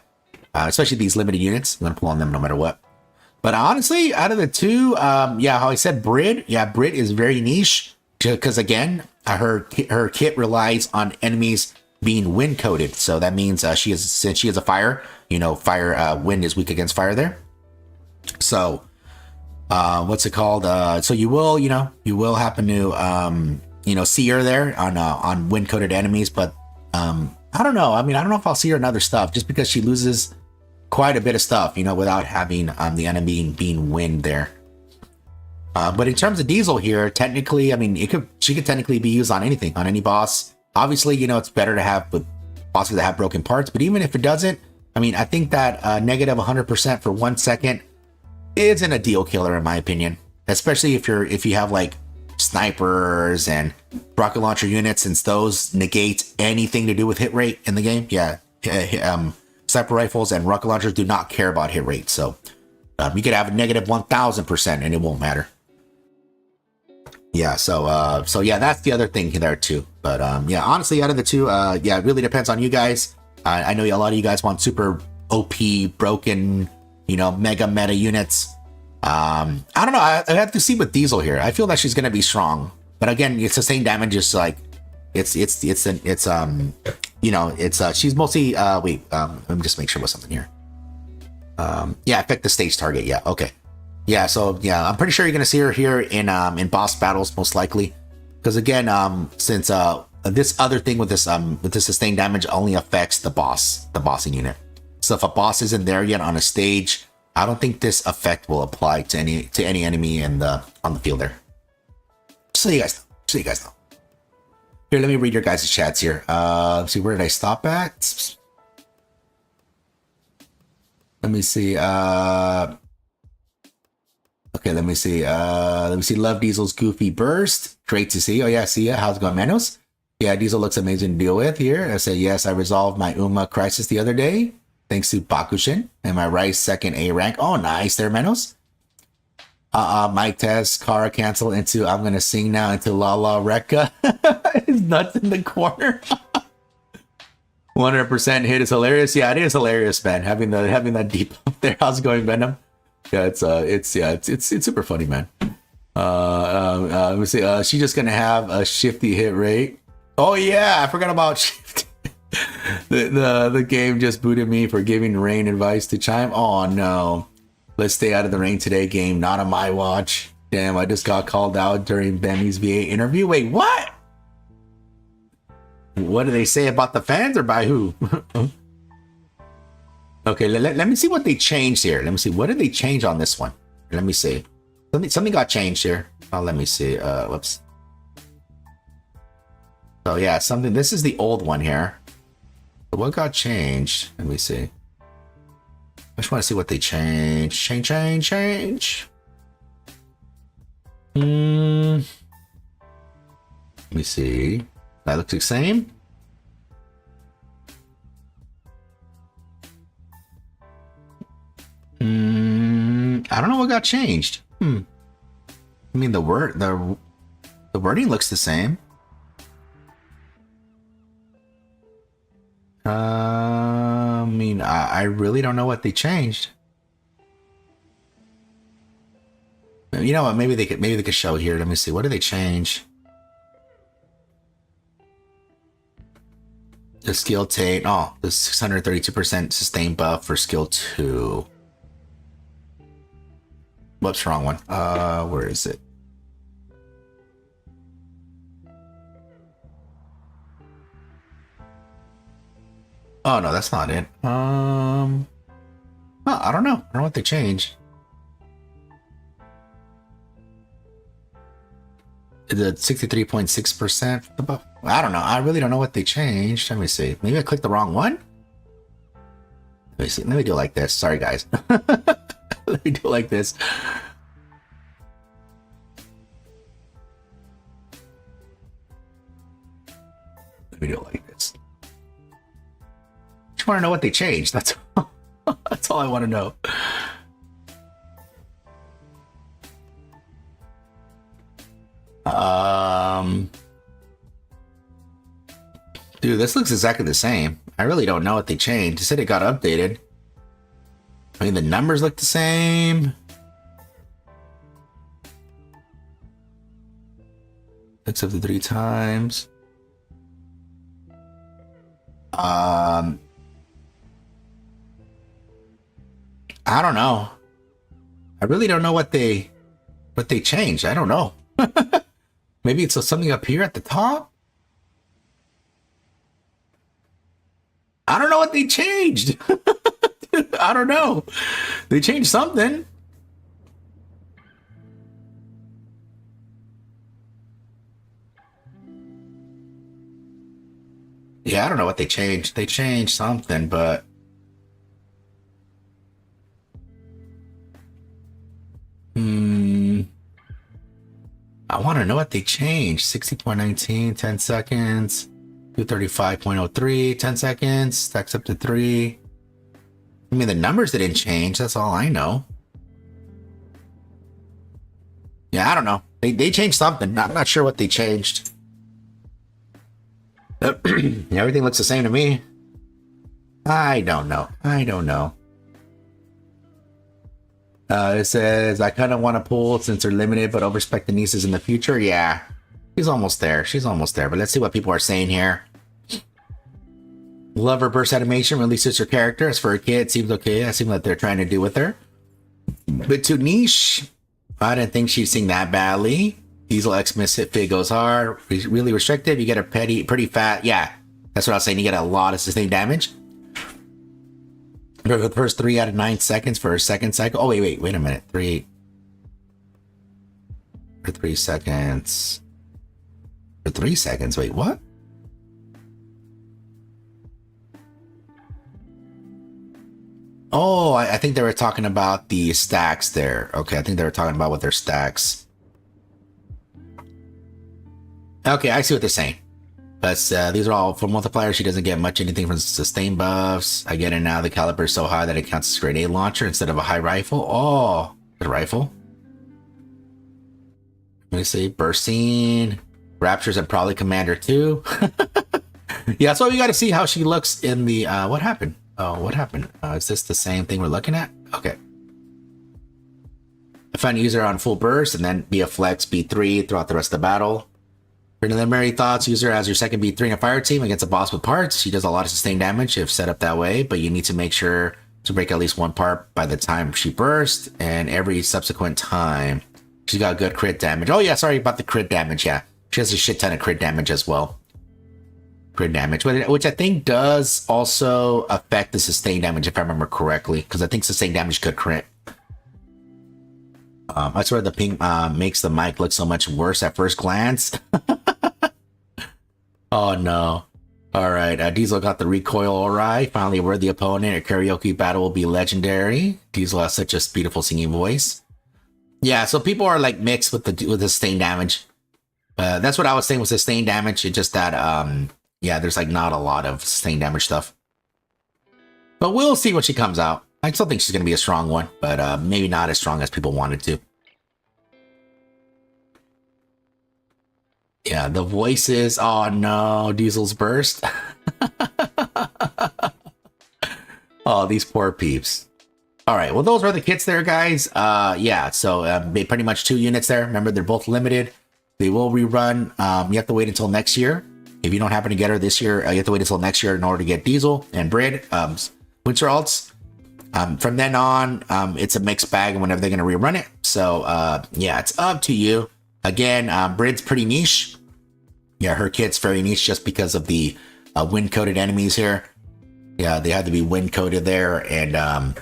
especially these limited units. I'm gonna pull on them no matter what. But honestly, out of the two, yeah, how I said Brid, yeah, Brid is very niche because again, her kit relies on enemies being wind coated. So that means since she is a fire, you know, wind is weak against fire there. So what's it called? So you will happen to see her there on wind coated enemies, but I don't know. I mean, I don't know if I'll see her in other stuff just because she loses quite a bit of stuff, you know, without having the enemy being wind there. But in terms of Diesel here, technically, I mean, she could technically be used on anything, on any boss. Obviously, you know, it's better to have with bosses that have broken parts, but even if it doesn't, I mean, I think that negative 100% for 1 second isn't a deal killer in my opinion, especially if you have like snipers and rocket launcher units, since those negate anything to do with hit rate in the game. Yeah, sniper rifles and rocket launchers do not care about hit rate, so you could have a negative 1000% and it won't matter. Yeah, so yeah, that's the other thing there too. But yeah, honestly, out of the two, yeah, it really depends on you guys. I know a lot of you guys want super OP, broken, you know, mega meta units. I don't know. I have to see with Diesel here. I feel that she's gonna be strong, but again, it's sustained damage is like she's mostly wait, let me just make sure what's something here. Yeah, affect the stage target. Yeah, okay. Yeah, so yeah, I'm pretty sure you're gonna see her here in boss battles most likely, because again, since this other thing with this sustained damage only affects the bossing unit. So if a boss isn't there yet on a stage, I don't think this effect will apply to any enemy on the field there. So you guys know. Here, let me read your guys' chats here. Let's see, where did I stop at? Let me see. Okay, let me see. Love Diesel's goofy burst. Great to see. Oh yeah, see ya. How's it going, Manos? Yeah, Diesel looks amazing to deal with here. I say yes. I resolved my Uma crisis the other day, thanks to Bakushin and my Rice second A rank. Oh, nice there, Manos. Mic test. Kara cancel into I'm gonna sing now into La La Rekka. His nuts in the corner. 100% hit is hilarious. Yeah, it is hilarious, man. Having that deep up there. How's it going, Venom? Yeah, it's super funny, man. Let me see. She's just gonna have a shifty hit rate. Oh yeah, I forgot about shift. the game just booted me for giving Rain advice to Chime. Oh no. Let's stay out of the rain today game, not on my watch. Damn, I just got called out during Benny's VA interview. Wait, what? What do they say about the fans or by who? Okay, let me see what they changed here. Let me see. What did they change on this one? Let me see. Something got changed here. Oh, let me see. Whoops. So yeah, something. This is the old one here. What got changed? Let me see. I just want to see what they changed. Change. Let me see. That looks the same. I don't know what got changed. I mean, the wording looks the same. I mean, I really don't know what they changed. You know what? Maybe they could show here. Let me see. What did they change? The skill take. Oh, the 632% sustain buff for skill 2. Whoops, wrong one. Where is it? Oh no, that's not it. Oh, I don't know. I don't know what they changed. The 63.6%. I don't know. I really don't know what they changed. Let me see. Maybe I clicked the wrong one. Let me see. Let me do it like this. Sorry, guys. Let me do it like this. Let me do it like this. Just want to know what they changed. That's that's all I want to know. Dude, this looks exactly the same. I really don't know what they changed. They said it got updated. I mean, the numbers look the same. Except the 3 times. I don't know. I really don't know what they changed. I don't know. Maybe it's something up here at the top. I don't know what they changed. I don't know. They changed something. Yeah, I don't know what they changed. They changed something, but I want to know what they changed. 60.19, 10 seconds. 235.03, 10 seconds. Stacks up to 3. I mean, the numbers didn't change. That's all I know. Yeah, I don't know. They changed something. I'm not sure what they changed. Everything looks the same to me. I don't know. It says, I kind of want to pull since they're limited, but overspec the nieces in the future. Yeah, she's almost there. But let's see what people are saying here. Love her burst animation, really suits her character. As for her kid, it seems okay. That seems like they're trying to do with her. But too niche. I didn't think she'd sing that badly. Diesel X Misfit Fig goes hard. Really restrictive. You get a pretty fat. Yeah, that's what I was saying. You get a lot of sustained damage. For the first 3 out of 9 seconds for her second cycle. Oh, wait a minute. 3 for 3 seconds. For 3 seconds. Wait, what? Oh, I think they were talking about the stacks there. Okay, I think they were talking about what their stacks. Okay, I see what they're saying. But these are all for multipliers. She doesn't get much anything from sustain buffs. I get it now. The caliber is so high that it counts as a grenade launcher instead of a high rifle. Oh, the rifle. Let me see. Bursting. Raptures and probably Commander too. Yeah, so you got to see how she looks in the. What happened? Oh, what happened? Is this the same thing we're looking at? Okay. I find user on full burst and then be a flex B3 throughout the rest of the battle. Preliminary thoughts, user as your second B3 in a fire team against a boss with parts. She does a lot of sustained damage if set up that way, but you need to make sure to break at least one part by the time she bursts and every subsequent time. She's got good crit damage. Oh yeah, sorry about the crit damage. Yeah, she has a shit ton of crit damage as well. Crit damage, which I think does also affect the sustained damage if I remember correctly, because I think sustained damage could crit. I swear the pink makes the mic look so much worse at first glance. Oh no. Alright, Diesel got the recoil alright. Finally a worthy opponent. A karaoke battle will be legendary. Diesel has such a beautiful singing voice. Yeah, so people are like mixed with the sustained damage. That's what I was saying with sustained damage. It's just that yeah, there's like not a lot of sustained damage stuff. But we'll see when she comes out. I still think she's gonna be a strong one, but maybe not as strong as people wanted to. Yeah, the voices. Oh no, Diesel's burst. Oh, these poor peeps. All right, well, those are the kits there, guys. Yeah, so pretty much 2 units there. Remember, they're both limited. They will rerun. You have to wait until next year. If you don't happen to get her this year, you have to wait until next year in order to get Diesel and Brid. Winter alts. From then on, it's a mixed bag whenever they're going to rerun it. So, yeah, it's up to you. Again, Brid's pretty niche. Yeah, her kit's very niche just because of the wind-coated enemies here. Yeah, they had to be wind-coated there. And,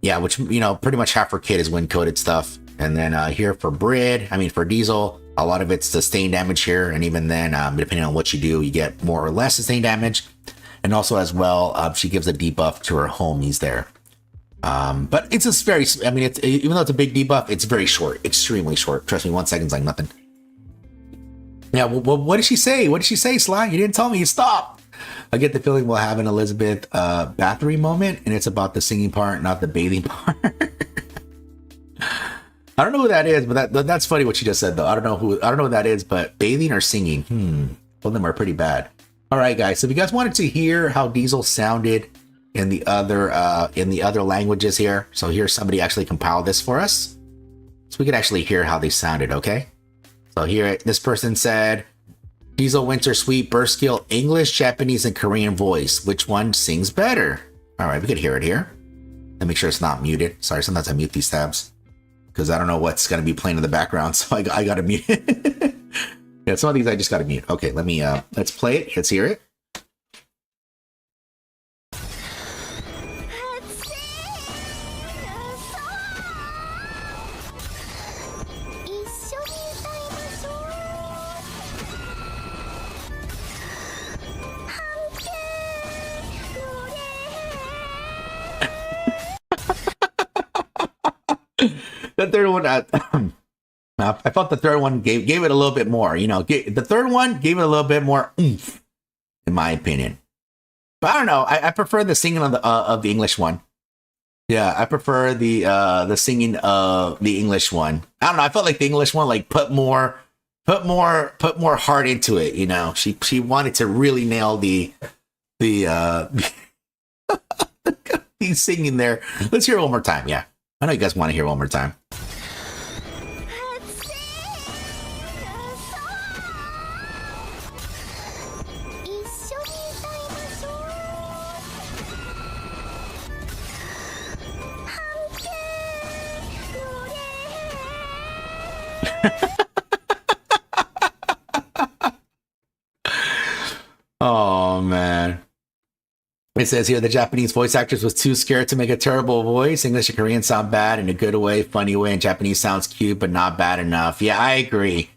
yeah, which, you know, pretty much half her kit is wind-coated stuff. And then here for for Diesel, a lot of it's sustained damage here. And even then, depending on what you do, you get more or less sustained damage. And also as well, she gives a debuff to her homies there. But it's just very, I mean, it's, even though it's a big debuff, it's very short, extremely short. Trust me, 1 second's like nothing. Yeah, well, what did she say? What did she say, Sly? You didn't tell me. You stopped. I get the feeling we'll have an Elizabeth Bathory moment, and it's about the singing part, not the bathing part. I don't know who that is, but that's funny what she just said, though. I don't know who that is, but bathing or singing, both of them are pretty bad. All right, guys. So if you guys wanted to hear how Diesel sounded in the other languages here. So here's somebody actually compiled this for us, so we could actually hear how they sounded. Okay, so here this person said, Diesel Winter Sweet Burst Skill English, Japanese, and Korean voice. Which one sings better? All right, we could hear it here. Let me make sure it's not muted. Sorry, sometimes I mute these tabs because I don't know what's going to be playing in the background, so I got to mute it. Yeah, some of these I just got to mute. Okay, let's play it. Let's hear it. The third one, I thought the third one gave it a little bit more. You know, the third one gave it a little bit more oomph, in my opinion. But I don't know. I prefer the singing of the English one. Yeah, I prefer the singing of the English one. I don't know. I felt like the English one like put more heart into it. You know, she wanted to really nail the singing there. Let's hear it one more time. Yeah. I know you guys want to hear one more time. Oh, man. It says here the Japanese voice actress was too scared to make a terrible voice. English and Korean sound bad in a good way, funny way, and Japanese sounds cute, but not bad enough. Yeah, I agree.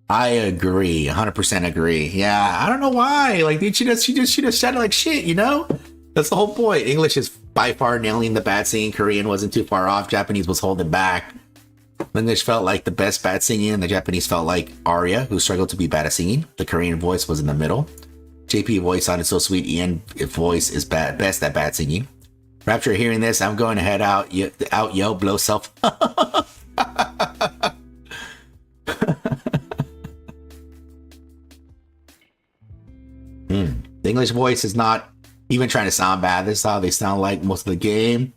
100% agree. Yeah, I don't know why. Like, she just sounded like shit, you know? That's the whole point. English is by far nailing the bad singing. Korean wasn't too far off. Japanese was holding back. English felt like the best bad singing, and the Japanese felt like Arya, who struggled to be bad at singing. The Korean voice was in the middle. JP voice sounded so sweet. Ian voice is best at bad singing. Rapture, hearing this, I'm going to head out, yo, blow self. The English voice is not even trying to sound bad. This is how they sound like most of the game.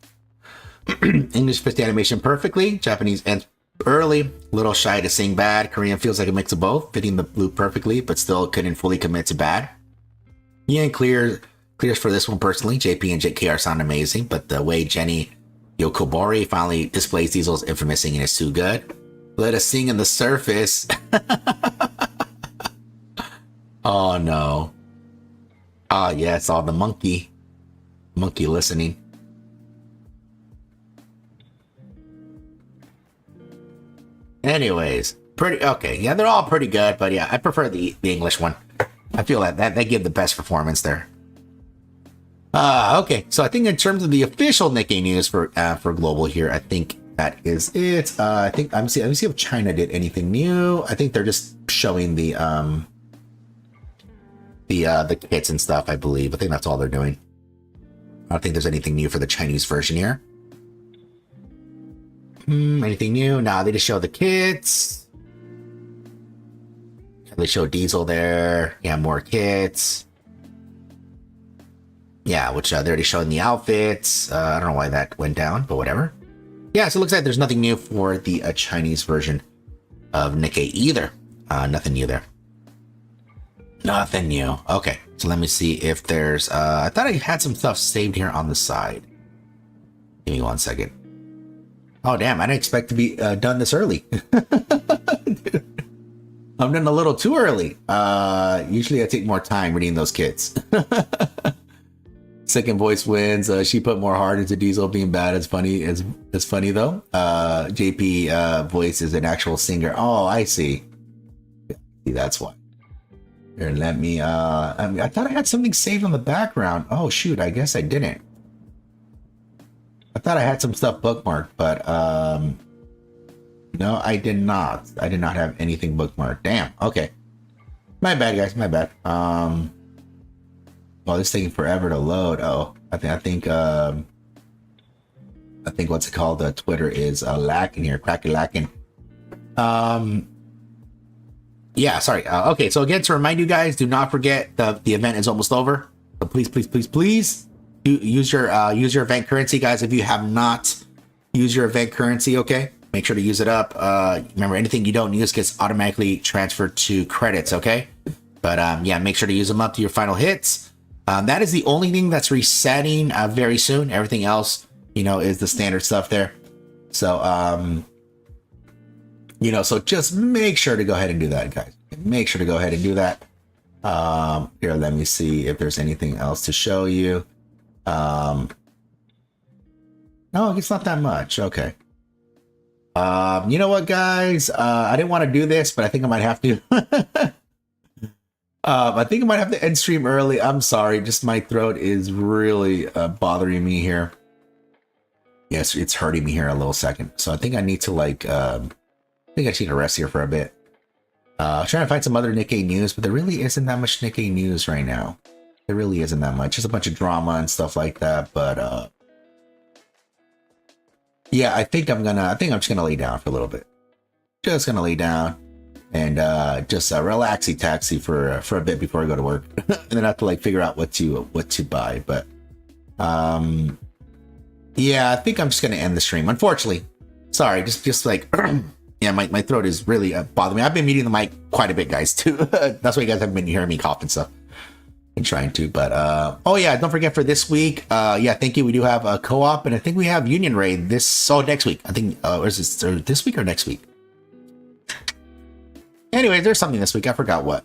English fits the animation perfectly. Japanese ends early, little shy to sing bad. Korean feels like a mix of both, fitting the loop perfectly, but still couldn't fully commit to bad. Ian clears for this one personally. JP and JKR sound amazing, but the way Jenny Yokobori finally displays Diesel's infamous singing is too good. Let us sing in the surface. Oh no. Oh yeah, it's all the monkey listening. Anyways, pretty okay. Yeah, they're all pretty good, but yeah, I prefer the English one. I feel that they give the best performance there. Okay, so I think in terms of the official Nikke news for global here, I think that is it. I think let me see if China did anything new. I think they're just showing the kits and stuff. I believe. I think that's all they're doing. I don't think there's anything new for the Chinese version here. Anything new? Nah, they just show the kits. They show Diesel there. Yeah, more kits. Yeah, which they're already showing the outfits. I don't know why that went down, but whatever. Yeah, so it looks like there's nothing new for the Chinese version of Nikke either. Nothing new there. Nothing new. Okay, so let me see if there's... I thought I had some stuff saved here on the side. Give me 1 second. Oh, damn, I didn't expect to be done this early. I'm done a little too early. Usually I take more time reading those kits. Second voice wins. She put more heart into Diesel being bad. It's funny. It's funny though. JP voice is an actual singer. Oh, I see. See, that's why. Here, let me. I thought I had something saved on the background. Oh shoot, I guess I didn't. I thought I had some stuff bookmarked, but no, I did not. I did not have anything bookmarked. Damn. Okay. My bad, guys. My bad. Well, it's taking forever to load. Oh, I think what's it called? Twitter is lacking here. Cracky lacking. Yeah, sorry. Okay, so again, to remind you guys, do not forget the event is almost over. So please use your event currency, guys. If you have not used your event currency, okay, make sure to use it up. Remember, anything you don't use gets automatically transferred to credits, okay? But yeah, make sure to use them up to your final hits. That is the only thing that's resetting very soon. Everything else, you know, is the standard stuff there. So you know, so just make sure to go ahead and do that, guys. Make sure to go ahead and do that. Here, let me see if there's anything else to show you. No, it's not that much. Okay. You know what, guys? I didn't want to do this, but I think I might have to. I think I might have to end stream early. I'm sorry. Just my throat is really bothering me here. Yes, it's hurting me here a little second. So I think I need to like, I think I just need to rest here for a bit. Trying to find some other Nikke news, but there really isn't that much Nikke news right now. There really isn't that much. Just a bunch of drama and stuff like that. But yeah, I think I'm just gonna lay down for a little bit. Just gonna lay down and just relaxy taxi for a bit before I go to work, and then I have to like figure out what to buy. But yeah, I think I'm just gonna end the stream. Unfortunately, sorry, just like. Yeah, my throat is really bothering me. I've been muting the mic quite a bit, guys, too. That's why you guys haven't been hearing me cough and stuff. I'm trying to, but oh yeah, don't forget for this week. Yeah, thank you. We do have a co-op, and I think we have Union Raid next week. I think is this week or next week? Anyway, there's something this week. I forgot what.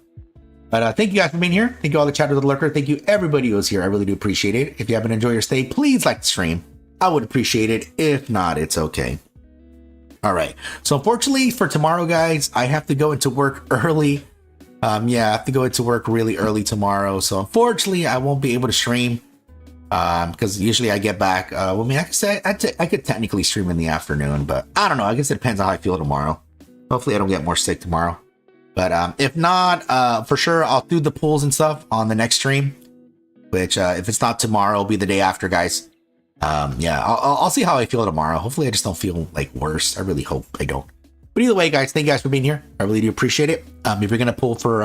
But thank you guys for being here. Thank you all the chatters of the lurker. Thank you everybody who was here. I really do appreciate it. If you haven't enjoyed your stay, please like the stream. I would appreciate it. If not, it's okay. All right. So unfortunately for tomorrow, guys, I have to go into work early. Yeah, I have to go into work really early tomorrow. So unfortunately, I won't be able to stream because usually I get back. Well, I mean, I could say I could technically stream in the afternoon, but I don't know. I guess it depends on how I feel tomorrow. Hopefully, I don't get more sick tomorrow. But if not, for sure, I'll do the pulls and stuff on the next stream. Which, if it's not tomorrow, it'll be the day after, guys. Yeah, I'll see how I feel tomorrow. Hopefully I just don't feel like worse. I really hope I don't. But either way, guys, thank you guys for being here. I really do appreciate it. If you're gonna pull for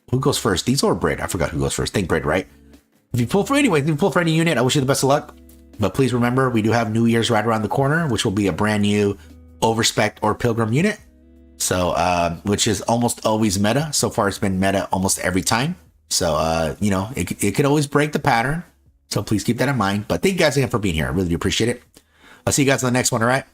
who goes first, Diesel or Brid? I forgot who goes first. Think Brid, right? If you pull for any unit, I wish you the best of luck. But please remember, we do have New Year's right around the corner, which will be a brand new Overspec or Pilgrim unit. So which is almost always meta. So far it's been meta almost every time. So you know, it could always break the pattern. So please keep that in mind. But thank you guys again for being here. I really do appreciate it. I'll see you guys on the next one, all right?